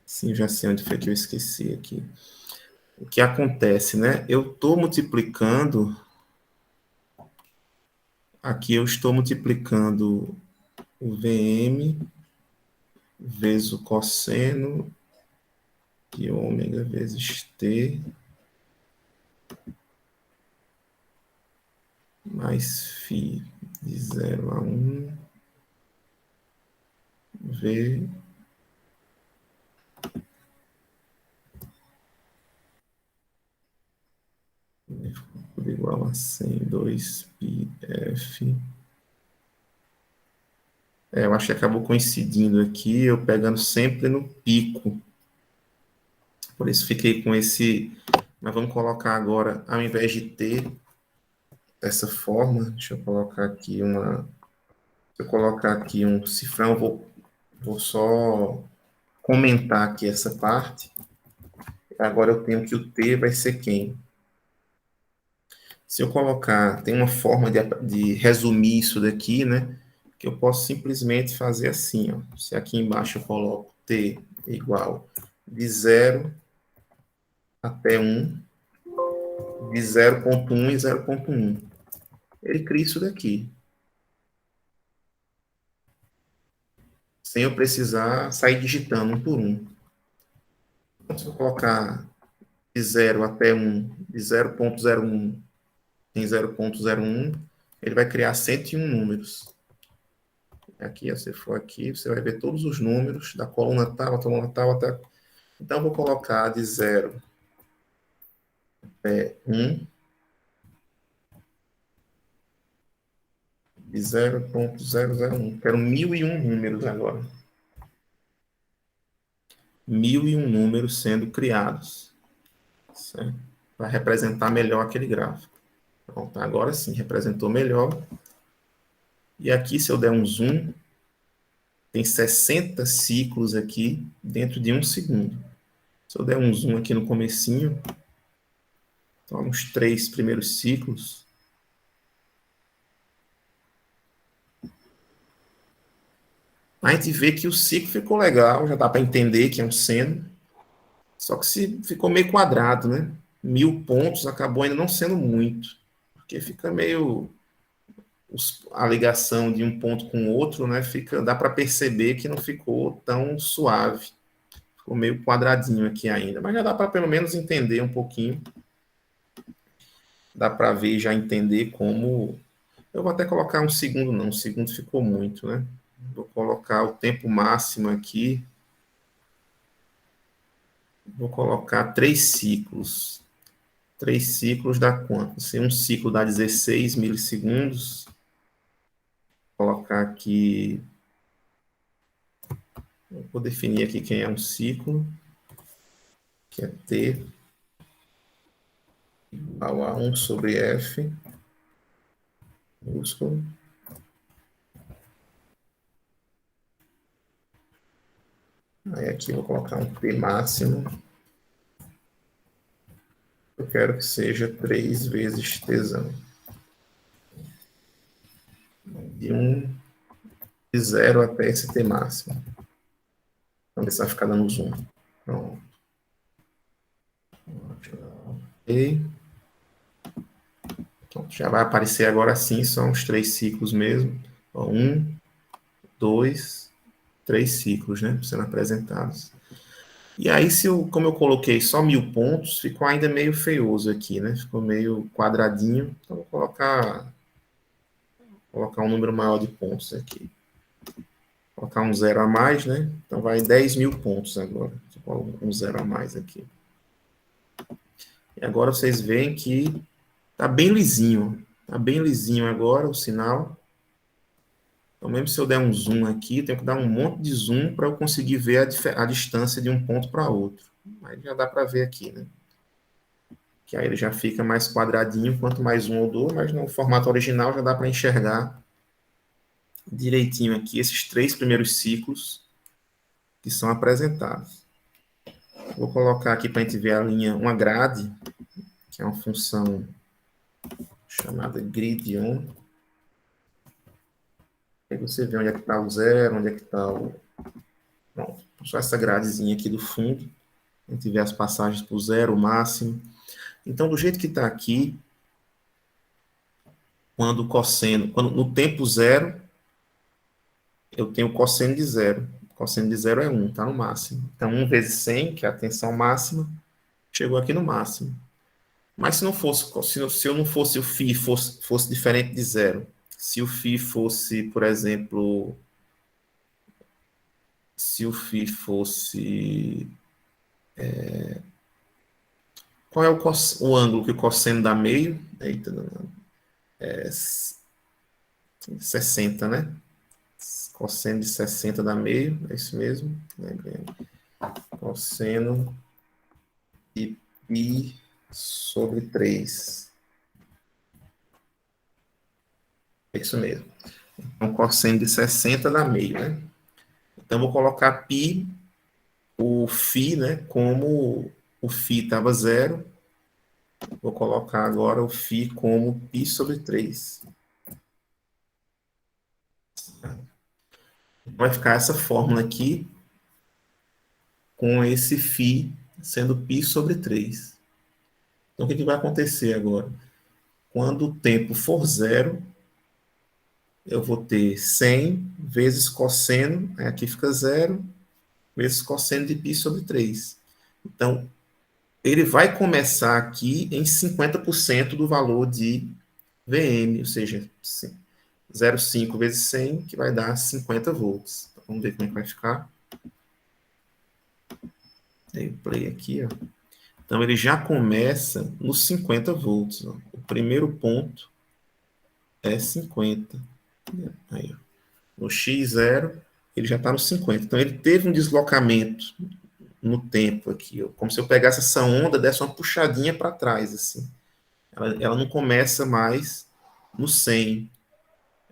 Sim, já sei onde foi que eu esqueci aqui. O que acontece, né? Eu estou multiplicando... Aqui eu estou multiplicando o VM vezes o cosseno de ômega vezes T mais φ de 0 a 1 V tudo igual a 102 πf. Eu acho que acabou coincidindo aqui, eu pegando sempre no pico. Por isso fiquei com esse... Mas vamos colocar agora, ao invés de ter dessa forma, deixa eu colocar aqui uma... Se eu colocar aqui um cifrão, vou só comentar aqui essa parte. Agora eu tenho que o T vai ser quem? Se eu colocar, tem uma forma de resumir isso daqui, né? Que eu posso simplesmente fazer assim, ó. Se aqui embaixo eu coloco T igual de 0 até 1, de 0,1 e 0,1. Ele cria isso daqui. Sem eu precisar sair digitando um por um. Então, se eu colocar de 0 até 1, de 0,01 em 0,01, ele vai criar 101 números. Aqui, se você for aqui, você vai ver todos os números da coluna tal, até... Então, eu vou colocar de 0 até 1, de 0,001. Quero 1.001 números agora. 1.001 números sendo criados, certo? Para representar melhor aquele gráfico. Pronto, agora sim, representou melhor. E aqui, se eu der um zoom, tem 60 ciclos aqui dentro de 1 segundo. Se eu der um zoom aqui no comecinho, Então, nos 3 primeiros ciclos, a gente vê que o ciclo ficou legal, já dá para entender que é um seno, só que se ficou meio quadrado, né? 1.000 pontos acabou ainda não sendo muito, porque fica meio a ligação de um ponto com o outro, né? Dá para perceber que não ficou tão suave, ficou meio quadradinho aqui ainda, mas já dá para pelo menos entender um pouquinho, dá para ver e já entender como. Eu vou até colocar um segundo, não, um segundo ficou muito, né? Vou colocar o tempo máximo aqui. Vou colocar 3 ciclos. 3 ciclos dá quanto? Se um ciclo dá 16 milissegundos, vou colocar aqui. Vou definir aqui quem é um ciclo, que é T igual a 1 sobre F, minúsculo. Aí aqui eu vou colocar um T máximo. Eu quero que seja 3 vezes Tzão. De 0 até esse T máximo. Vamos ver se vai ficar dando zoom. Pronto. Ok. Então, já vai aparecer agora sim, são os 3 ciclos mesmo. 1, 2, 3 ciclos, né? Sendo apresentados. E aí, como eu coloquei só 1.000 pontos, ficou ainda meio feioso aqui, né? Ficou meio quadradinho. Então, vou colocar um número maior de pontos aqui. Colocar um zero a mais, né? Então, vai 10.000 pontos agora. Vou colocar um zero a mais aqui. E agora vocês veem que tá bem lisinho. Tá bem lisinho agora o sinal. Então, mesmo se eu der um zoom aqui, eu tenho que dar um monte de zoom para eu conseguir ver a distância de um ponto para outro. Aí já dá para ver aqui, né? Que aí ele já fica mais quadradinho, quanto mais zoom eu dou, mas no formato original já dá para enxergar direitinho aqui esses 3 primeiros ciclos que são apresentados. Vou colocar aqui para a gente ver a linha, uma grade, que é uma função chamada grid on. Aí você vê onde é que está o zero, onde é que está o... Pronto, só essa gradezinha aqui do fundo. A gente vê as passagens para o zero, o máximo. Então, do jeito que está aqui, quando o cosseno, no tempo zero, eu tenho cosseno de zero. Cosseno de zero é 1, está no máximo. Então, 1 vezes 100, que é a tensão máxima, chegou aqui no máximo. Mas se não fosse, se eu não fosse o φ fosse diferente de zero, se o φ fosse, por exemplo, se o φ fosse... Qual é o ângulo que o cosseno dá meio? Eita, é 60, né? Cosseno de 60 dá meio, é isso mesmo. Cosseno de π sobre 3. É isso mesmo. Então, cosseno de 60 dá meio, né? Então, vou colocar π, o φ, né? Como o φ estava zero, vou colocar agora o φ como π sobre 3. Vai ficar essa fórmula aqui com esse φ sendo π sobre 3. Então, o que vai acontecer agora? Quando o tempo for zero, eu vou ter 100 vezes cosseno, aqui fica zero, vezes cosseno de π sobre 3. Então, ele vai começar aqui em 50% do valor de VM, ou seja, 0,5 vezes 100, que vai dar 50 volts. Então, vamos ver como é que vai ficar. Dei o play aqui, ó. Então, ele já começa nos 50 volts. Ó. O primeiro ponto é 50. Aí, ó. No x0, ele já está no 50. Então, ele teve um deslocamento no tempo aqui, ó, como se eu pegasse essa onda, desse uma puxadinha para trás, assim. Ela não começa mais no 100,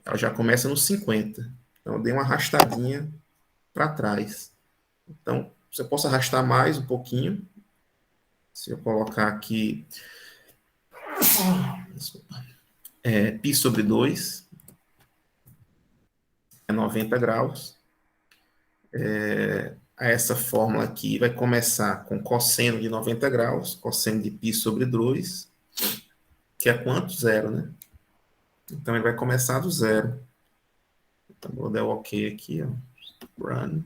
ela já começa no 50. Então, eu dei uma arrastadinha para trás. Então, você possa arrastar mais um pouquinho. Se eu colocar aqui Desculpa. Π sobre 2 é 90 graus. Essa fórmula aqui vai começar com cosseno de 90 graus, cosseno de π sobre 2, que é quanto? Zero, né? Então, ele vai começar do zero. Então, vou dar o OK aqui, ó. Run.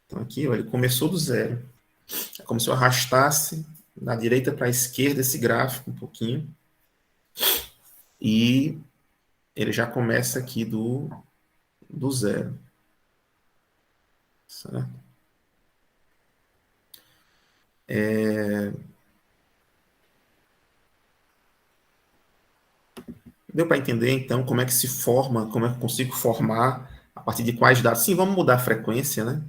Então, aqui, ó, ele começou do zero. É como se eu arrastasse da direita para a esquerda esse gráfico um pouquinho. E ele já começa aqui do zero. Certo? Deu para entender, então, como é que se forma, como é que eu consigo formar, a partir de quais dados? Sim, vamos mudar a frequência, né?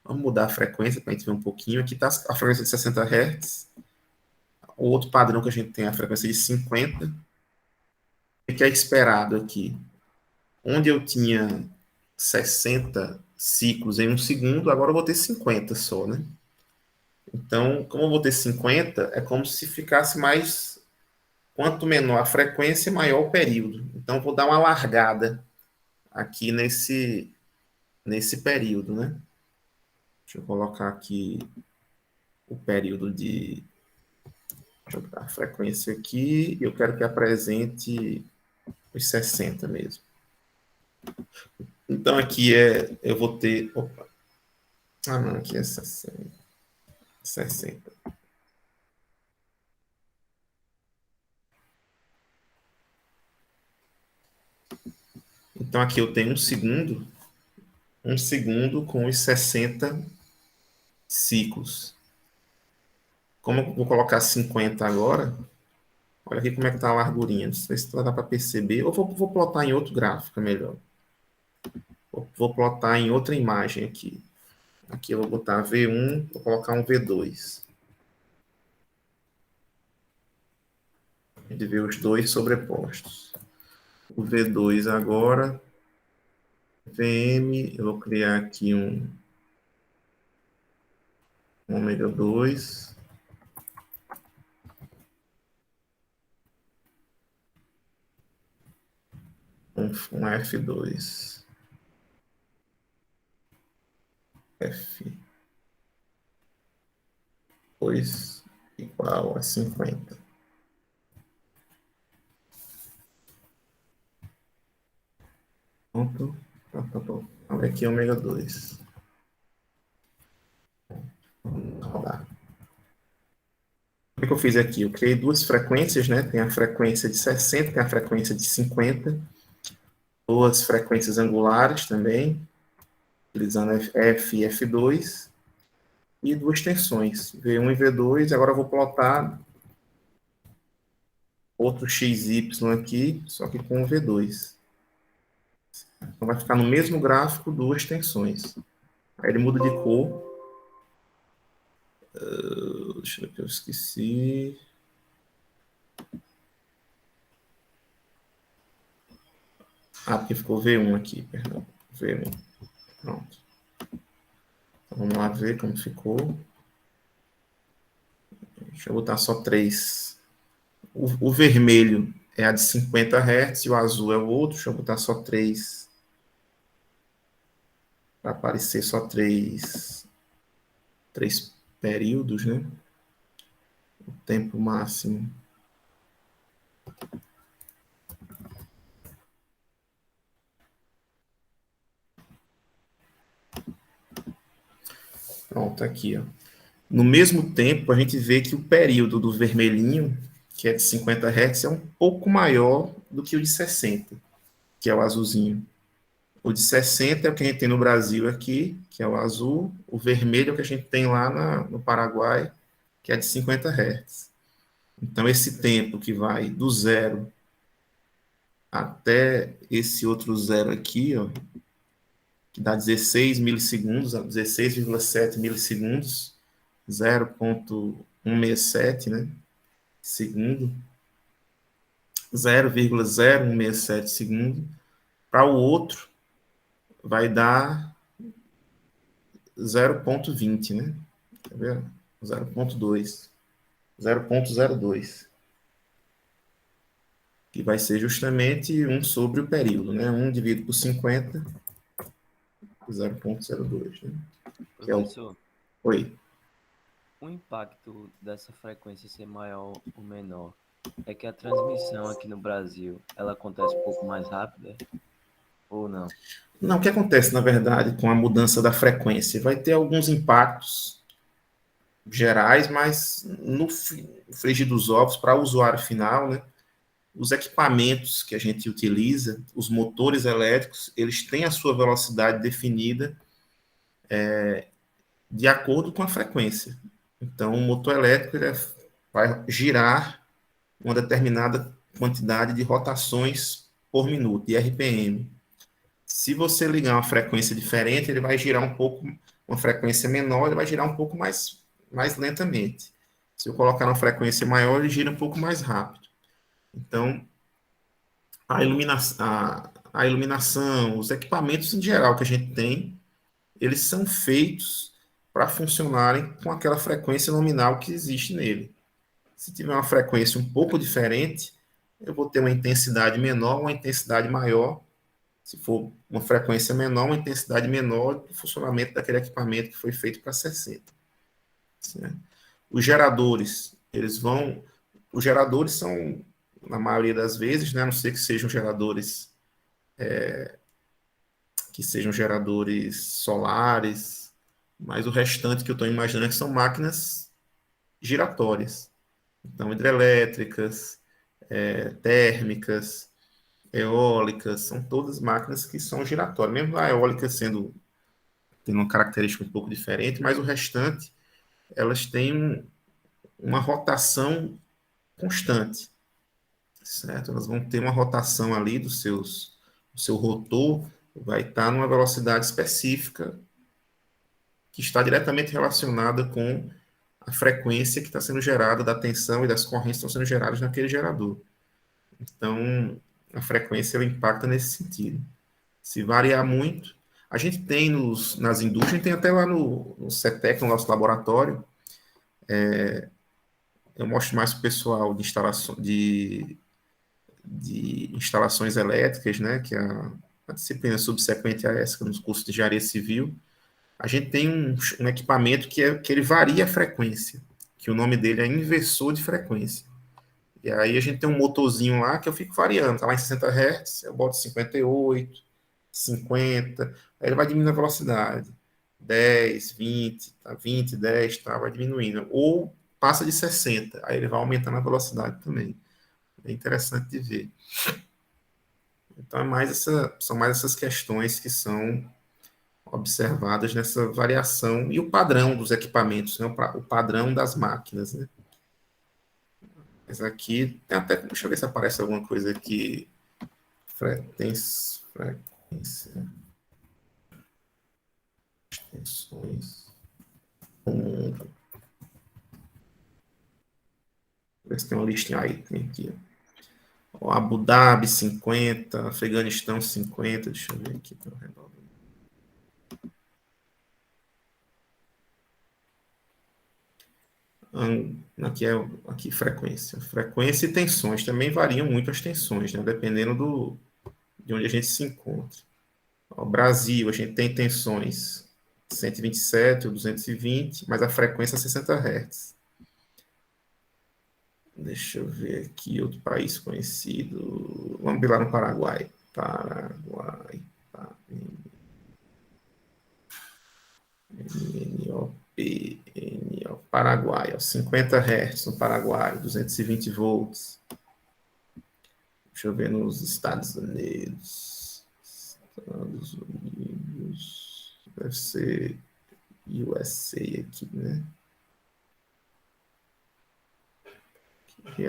Vamos mudar a frequência para a gente ver um pouquinho. Aqui está a frequência de 60 Hz. O outro padrão que a gente tem é a frequência de 50. O que é esperado aqui? Onde eu tinha 60 ciclos em um segundo, agora eu vou ter 50 só, né? Então, como eu vou ter 50, é como se ficasse mais. Quanto menor a frequência, maior o período. Então, eu vou dar uma largada aqui nesse período, né? Deixa eu colocar aqui o período de. Deixa eu botar a frequência aqui. Eu quero que apresente os 60 mesmo. Então, aqui eu vou ter. Opa. Ah, não, aqui é 60. 60. Então, aqui eu tenho um segundo com os 60 ciclos. Como eu vou colocar 50 agora, olha aqui como é que está a largurinha. Não sei se dá para perceber. Ou vou plotar em outro gráfico, é melhor. Vou plotar em outra imagem aqui. Aqui eu vou botar V1, vou colocar um V2. A gente vê os dois sobrepostos. O V2 agora, VM, eu vou criar aqui um ômega 2, um F2. F2 igual a 50. Pronto. Olha aqui ômega 2. Vamos rodar. O que eu fiz aqui? Eu criei duas frequências, né? Tem a frequência de 60, tem a frequência de 50. Duas frequências angulares também, utilizando F e F2. E duas tensões, V1 e V2. Agora eu vou plotar outro XY aqui, só que com o V2. Então vai ficar no mesmo gráfico duas tensões. Aí ele muda de cor. Deixa eu ver que eu esqueci. Ah, porque ficou V1 aqui, perdão. V1. Pronto. Então vamos lá ver como ficou. Deixa eu botar só três. O vermelho é a de 50 Hz e o azul é o outro. Deixa eu botar só três. Para aparecer só três períodos, né? O tempo máximo. Pronto, aqui, ó. No mesmo tempo, a gente vê que o período do vermelhinho, que é de 50 Hz, é um pouco maior do que o de 60, que é o azulzinho. O de 60 é o que a gente tem no Brasil aqui, que é o azul. O vermelho é o que a gente tem lá no Paraguai, que é de 50 Hz. Então, esse tempo que vai do zero até esse outro zero aqui, ó, que dá 16 milissegundos, 16,7 milissegundos, 0,167, né, segundo, 0,0167 segundo. Para o outro, vai dar 0,20, né? Tá vendo? 0,2. 0,02, que vai ser justamente 1 sobre o período, né? 1 dividido por 50, 0,02, né? Que é o... Professor, Oi. o impacto dessa frequência ser maior ou menor é que a transmissão aqui no Brasil, ela acontece um pouco mais rápida ou não? Não, o que acontece, na verdade, com a mudança da frequência? Vai ter alguns impactos gerais, mas no frigir dos ovos, para o usuário final, né? Os equipamentos que a gente utiliza, os motores elétricos, eles têm a sua velocidade definida de acordo com a frequência. Então, o motor elétrico vai girar uma determinada quantidade de rotações por minuto, de RPM. Se você ligar uma frequência diferente, ele vai girar um pouco, uma frequência menor, ele vai girar um pouco mais lentamente. Se eu colocar uma frequência maior, ele gira um pouco mais rápido. Então, a iluminação, os equipamentos em geral que a gente tem, eles são feitos para funcionarem com aquela frequência nominal que existe nele. Se tiver uma frequência um pouco diferente, eu vou ter uma intensidade menor, uma intensidade maior. Se for uma frequência menor, uma intensidade menor do funcionamento daquele equipamento que foi feito para 60. Certo? Os geradores, os geradores são, na maioria das vezes, né, a não ser que sejam geradores solares, mas o restante que eu estou imaginando é que são máquinas giratórias. Então, hidrelétricas, térmicas, eólicas, são todas máquinas que são giratórias. Mesmo a eólica tendo uma característica um pouco diferente, mas o restante, elas têm uma rotação constante, certo? Elas vão ter uma rotação ali do seu rotor, vai estar numa velocidade específica que está diretamente relacionada com a frequência que está sendo gerada da tensão e das correntes que estão sendo geradas naquele gerador. Então, a frequência ela impacta nesse sentido. Se variar muito, a gente tem nas indústrias, tem até lá no CETEC, no nosso laboratório, eu mostro mais para o pessoal de instalações elétricas, né, que é a disciplina subsequente a essa, nos cursos de engenharia civil. A gente tem um equipamento que ele varia a frequência, que o nome dele é inversor de frequência. E aí a gente tem um motorzinho lá que eu fico variando, tá lá em 60 Hz, eu boto 58, 50, aí ele vai diminuindo a velocidade. 10, 20, tá, 20, 10, tá, vai diminuindo. Ou passa de 60, aí ele vai aumentando a velocidade também. É interessante de ver. Então, são mais essas questões que são observadas nessa variação e o padrão dos equipamentos, né? O padrão das máquinas. Né? Mas aqui, tem até, deixa eu ver se aparece alguma coisa aqui. Frequência, tensões. Ver se tem uma listinha aí. Tem aqui. Ó, Abu Dhabi, 50. Afeganistão, 50. Deixa eu ver aqui. Aqui frequência. Frequência e tensões. Também variam muito as tensões, né? Dependendo de onde a gente se encontra. O Brasil, a gente tem tensões 127 ou 220, mas a frequência é 60 Hz. Deixa eu ver aqui outro país conhecido. Vamos ver lá no Paraguai. Paraguai. Paraguai, 50 Hz no Paraguai, 220 volts. Deixa eu ver nos Estados Unidos. Estados Unidos. Deve ser USA aqui, né?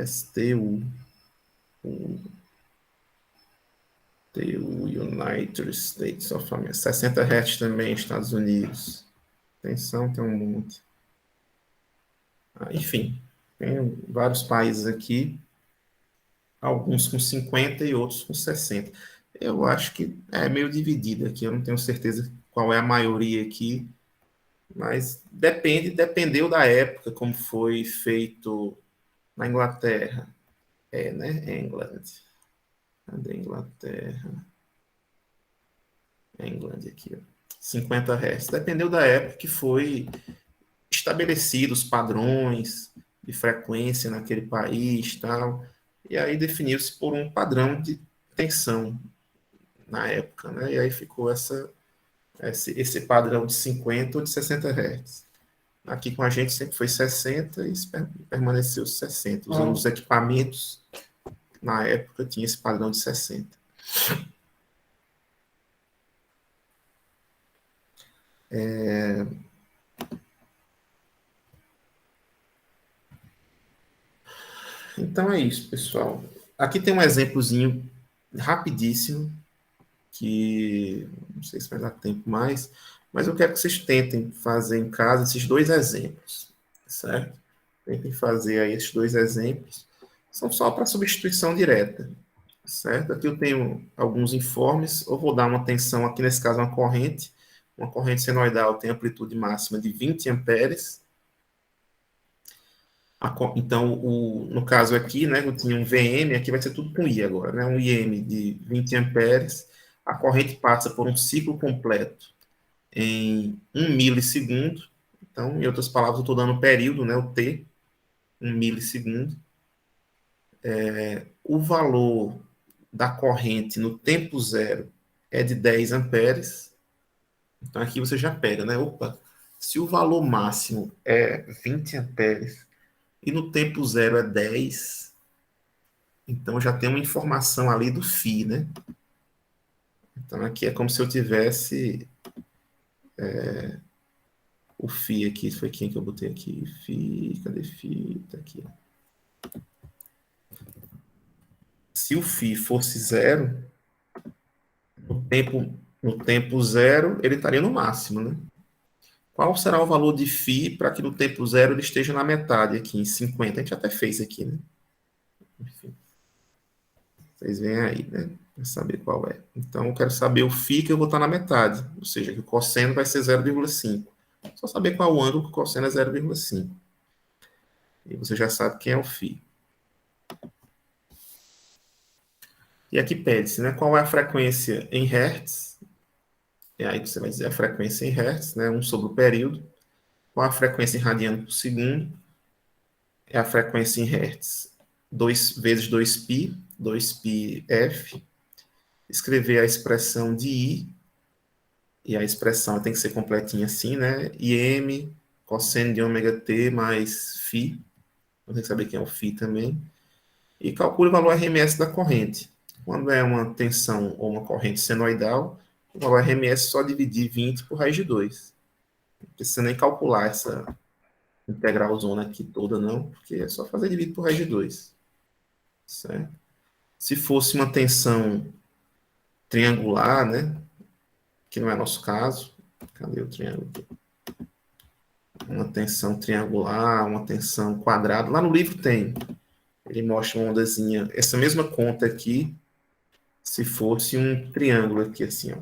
STU. TU, United States of America. 60 Hz também, Estados Unidos. Tensão tem um monte. Enfim, tem vários países aqui, alguns com 50 e outros com 60. Eu acho que é meio dividido aqui, eu não tenho certeza qual é a maioria aqui, Mas dependeu da época, como foi feito na Inglaterra. Né? England. Cadê Inglaterra? England aqui, ó. 50 Hz. Dependeu da época que foi estabelecidos padrões de frequência naquele país, tal. E aí definiu-se por um padrão de tensão na época, né? E aí ficou esse padrão de 50 ou de 60 Hz. Aqui com a gente sempre foi 60 e permaneceu 60. Usando os equipamentos, na época tinha esse padrão de 60. Então é isso, pessoal. Aqui tem um exemplozinho rapidíssimo, que não sei se vai dar tempo mais, mas eu quero que vocês tentem fazer em casa esses dois exemplos, certo? Tentem fazer aí esses dois exemplos. São só para substituição direta, certo? Aqui eu tenho alguns informes, eu vou dar uma tensão, aqui nesse caso uma corrente senoidal tem amplitude máxima de 20 amperes. Então, no caso aqui, né, eu tinha um VM, aqui vai ser tudo com I agora, né, um IM de 20 amperes, a corrente passa por um ciclo completo em 1 milissegundo, então, em outras palavras, eu estou dando o período, né, o T, 1 milissegundo. O valor da corrente no tempo zero é de 10 amperes, então aqui você já pega, né, opa, se o valor máximo é 20 amperes e no tempo zero é 10, então já tem uma informação ali do φ, né? Então aqui é como se eu tivesse o φ aqui, isso foi quem que eu botei aqui? Φ, cadê φ? Tá aqui. Se o φ fosse zero, no tempo zero, ele estaria no máximo, né? Qual será o valor de φ para que no tempo zero ele esteja na metade aqui, em 50? A gente até fez aqui, né? Enfim, vocês veem aí, né? Para saber qual é. Então, eu quero saber o φ que eu vou estar na metade, ou seja, que o cosseno vai ser 0,5. Só saber qual o ângulo que o cosseno é 0,5. E você já sabe quem é o φ. E aqui pede-se, né? Qual é a frequência em Hertz? E aí você vai dizer a frequência em Hertz, né? 1 sobre o período. Qual a frequência em radiano por segundo? É a frequência em Hertz. 2 vezes 2π, 2πf. Escrever a expressão de I, e a expressão tem que ser completinha assim, né? IM, cosseno de ômega t mais φ. Você tem que saber quem é o φ também. E calcule o valor RMS da corrente. Quando é uma tensão ou uma corrente senoidal, o valor RMS é só dividir 20 por raiz de 2. Não precisa nem calcular essa integral zona aqui toda, não, porque é só fazer dividir por raiz de 2. Certo? Se fosse uma tensão triangular, né, que não é nosso caso, cadê o triângulo aqui? Uma tensão triangular, uma tensão quadrada, lá no livro tem, ele mostra uma ondazinha, essa mesma conta aqui, se fosse um triângulo aqui, assim, ó,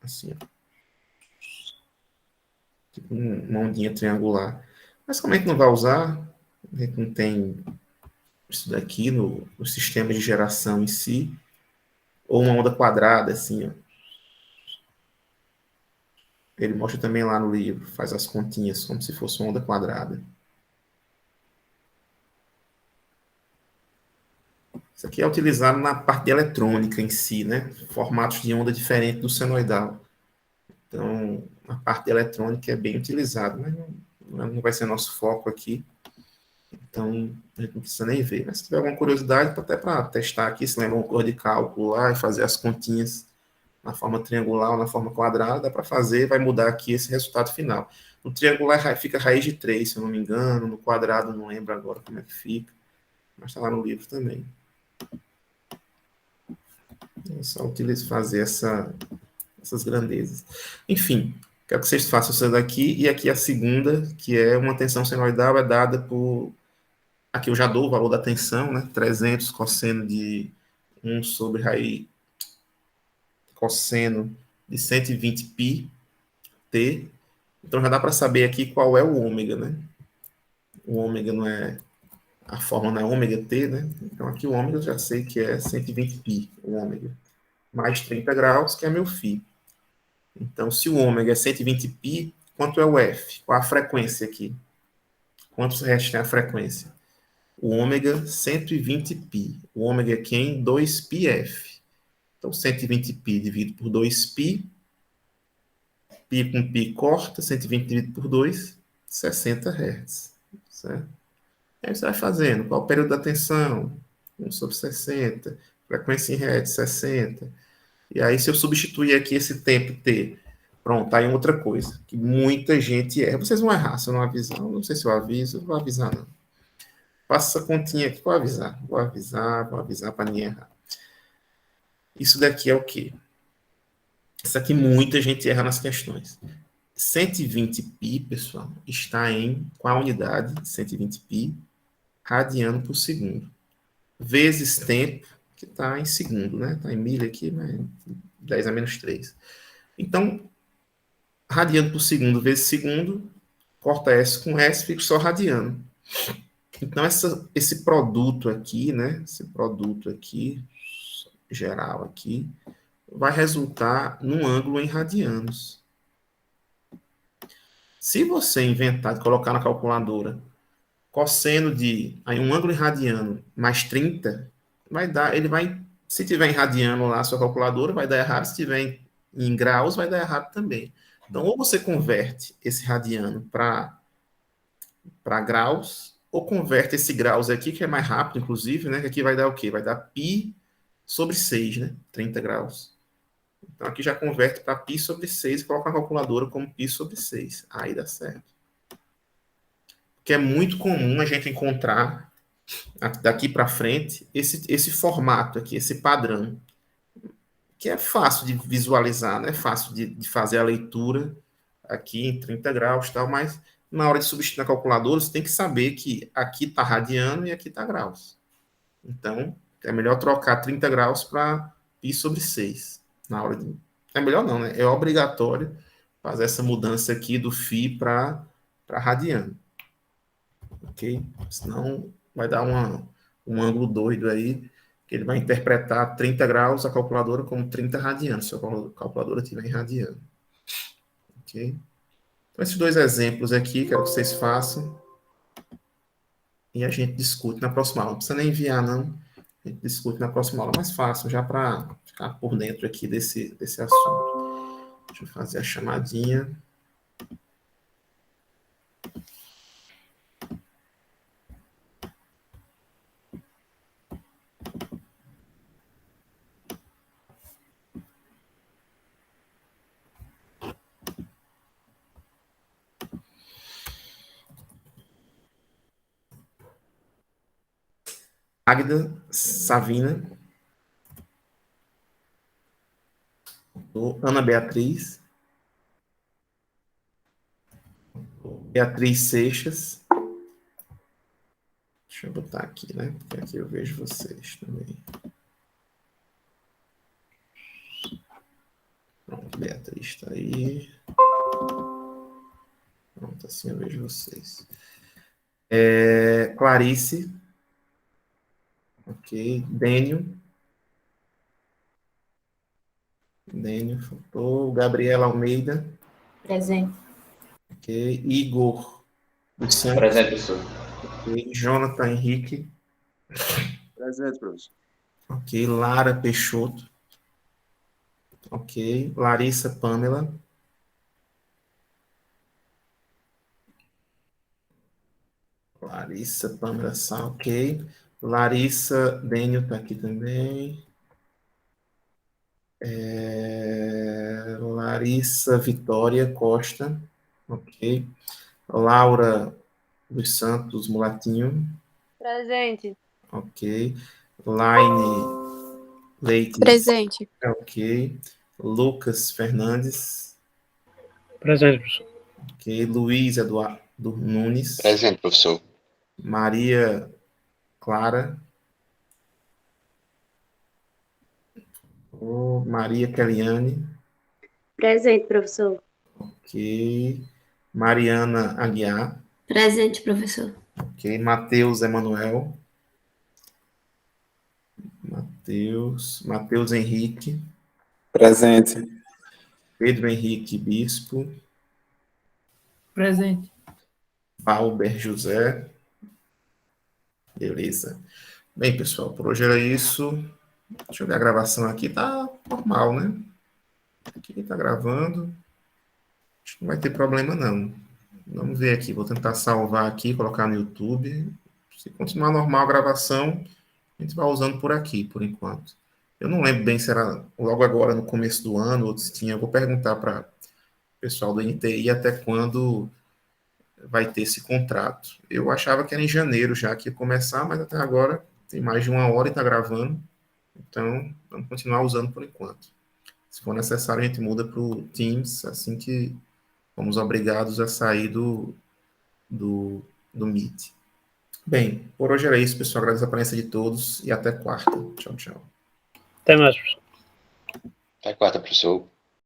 assim, ó, tipo uma ondinha triangular. Mas como é que não vai usar? A gente não tem isso daqui no sistema de geração em si, ou uma onda quadrada, assim, ó. Ele mostra também lá no livro, faz as continhas como se fosse uma onda quadrada. Isso aqui é utilizado na parte de eletrônica em si, né? Formatos de onda diferentes do senoidal. Então, a parte de eletrônica é bem utilizada, mas não vai ser nosso foco aqui. Então, a gente não precisa nem ver. Mas se tiver alguma curiosidade, até para testar aqui, se lembra uma cor de cálculo lá e fazer as continhas na forma triangular ou na forma quadrada, dá para fazer, vai mudar aqui esse resultado final. No triangular fica raiz de 3, se eu não me engano, no quadrado não lembro agora como é que fica, mas está lá no livro também. É só fazer essas grandezas. Enfim, quero que vocês façam isso daqui, e aqui a segunda, que é uma tensão senoidal, é dada por... Aqui eu já dou o valor da tensão, né? 300 cosseno de 1 sobre raiz cosseno de 120 π t, Então já dá para saber aqui qual é o ômega, né? O ômega não é, a fórmula não é ômega T, né? Então aqui o ômega eu já sei que é 120 π, o ômega, mais 30 graus, que é meu φ. Então, se o ômega é 120 π, quanto é o F? Qual a frequência aqui? Quantos Hz tem a frequência? O ômega 120 π. O ômega é quem? 2πf. Então, 120 π dividido por 2π, π com π corta, 120 dividido por 2, 60 Hz. Certo? Aí você vai fazendo. Qual o período da tensão? 1/60. Frequência em Hz, 60. E aí, se eu substituir aqui esse tempo T, pronto, tá aí outra coisa, que muita gente erra. Vocês vão errar se eu não avisar. Eu não sei se eu aviso, não vou avisar, não. Faça essa continha aqui, vou avisar para ninguém errar. Isso daqui é o quê? Isso aqui muita gente erra nas questões. 120 π, pessoal, está em qual unidade? 120 π, radiano por segundo. Vezes tempo, que está em segundo, né? Está em milha aqui, mas 10 a menos 3. Então, radiano por segundo vezes segundo, corta S com S, fica só radiano. Então, esse produto aqui, né? Esse produto aqui, geral aqui, vai resultar num ângulo em radianos. Se você inventar de colocar na calculadora cosseno de aí um ângulo em radiano mais 30, vai dar, ele vai, se tiver em radiano lá a sua calculadora, vai dar errado, se tiver em graus, vai dar errado também. Então, ou você converte esse radiano para graus, ou converte esse graus aqui, que é mais rápido, inclusive, né? Que aqui vai dar o quê? Vai dar π sobre 6, né? 30 graus. Então, aqui já converte para π sobre 6 e coloca na calculadora como π sobre 6. Aí dá certo. Porque é muito comum a gente encontrar, daqui para frente, esse formato aqui, esse padrão, que é fácil de visualizar, né? Fácil de fazer a leitura aqui em 30 graus e tal, mas na hora de substituir na calculadora, você tem que saber que aqui está radiano e aqui está graus. Então, é melhor trocar 30 graus para π sobre 6. Na hora de... É melhor não, né? É obrigatório fazer essa mudança aqui do φ para radiano. Ok? Senão vai dar um ângulo doido aí, que ele vai interpretar 30 graus a calculadora como 30 radianos, se a calculadora estiver em radiano. Ok? Então, esses dois exemplos aqui, quero que vocês façam. E a gente discute na próxima aula. Não precisa nem enviar, não. A gente discute na próxima aula. Mais fácil, já para ficar por dentro aqui desse assunto. Deixa eu fazer a chamadinha. Águida Savina. Ana Beatriz. Beatriz Seixas. Deixa eu botar aqui, né? Porque aqui eu vejo vocês também. Pronto, Beatriz está aí. Pronto, assim eu vejo vocês. Clarice. Ok. Dênio. Dênio, faltou. Gabriela Almeida. Presente. Ok. Igor dos Santos. Presente, professor. Ok. Jonathan Henrique. Presente, professor. Ok. Lara Peixoto. Ok. Larissa Pamela. Larissa Pamela Sá, ok. Larissa Dênio está aqui também. Larissa Vitória Costa, ok. Laura dos Santos Mulatinho, Presente. ok. Laine Leite, Presente. ok. Lucas Fernandes, Presente, professor. ok. Luiz Eduardo Nunes, Presente, professor. Maria Clara, Maria Keliane, Presente, professor. ok. Mariana Aguiar. Presente, professor. Ok. Matheus Emanuel. Matheus Henrique. Presente. Pedro Henrique Bispo. Presente. Valber José. Beleza. Bem, pessoal, por hoje era isso. Deixa eu ver a gravação aqui. Tá normal, né? Aqui tá gravando. Acho que não vai ter problema, não. Vamos ver aqui. Vou tentar salvar aqui, colocar no YouTube. Se continuar normal a gravação, a gente vai usando por aqui, por enquanto. Eu não lembro bem se era logo agora, no começo do ano, ou se tinha. Eu vou perguntar para o pessoal do NTI até quando vai ter esse contrato. Eu achava que era em janeiro já que ia começar, mas até agora tem mais de 1 hora e está gravando. Então, vamos continuar usando por enquanto. Se for necessário, a gente muda para o Teams assim que fomos obrigados a sair do Meet. Bem, por hoje era isso, pessoal. Agradeço a presença de todos e até quarta. Tchau, tchau. Até mais, professor. Até quarta, professor.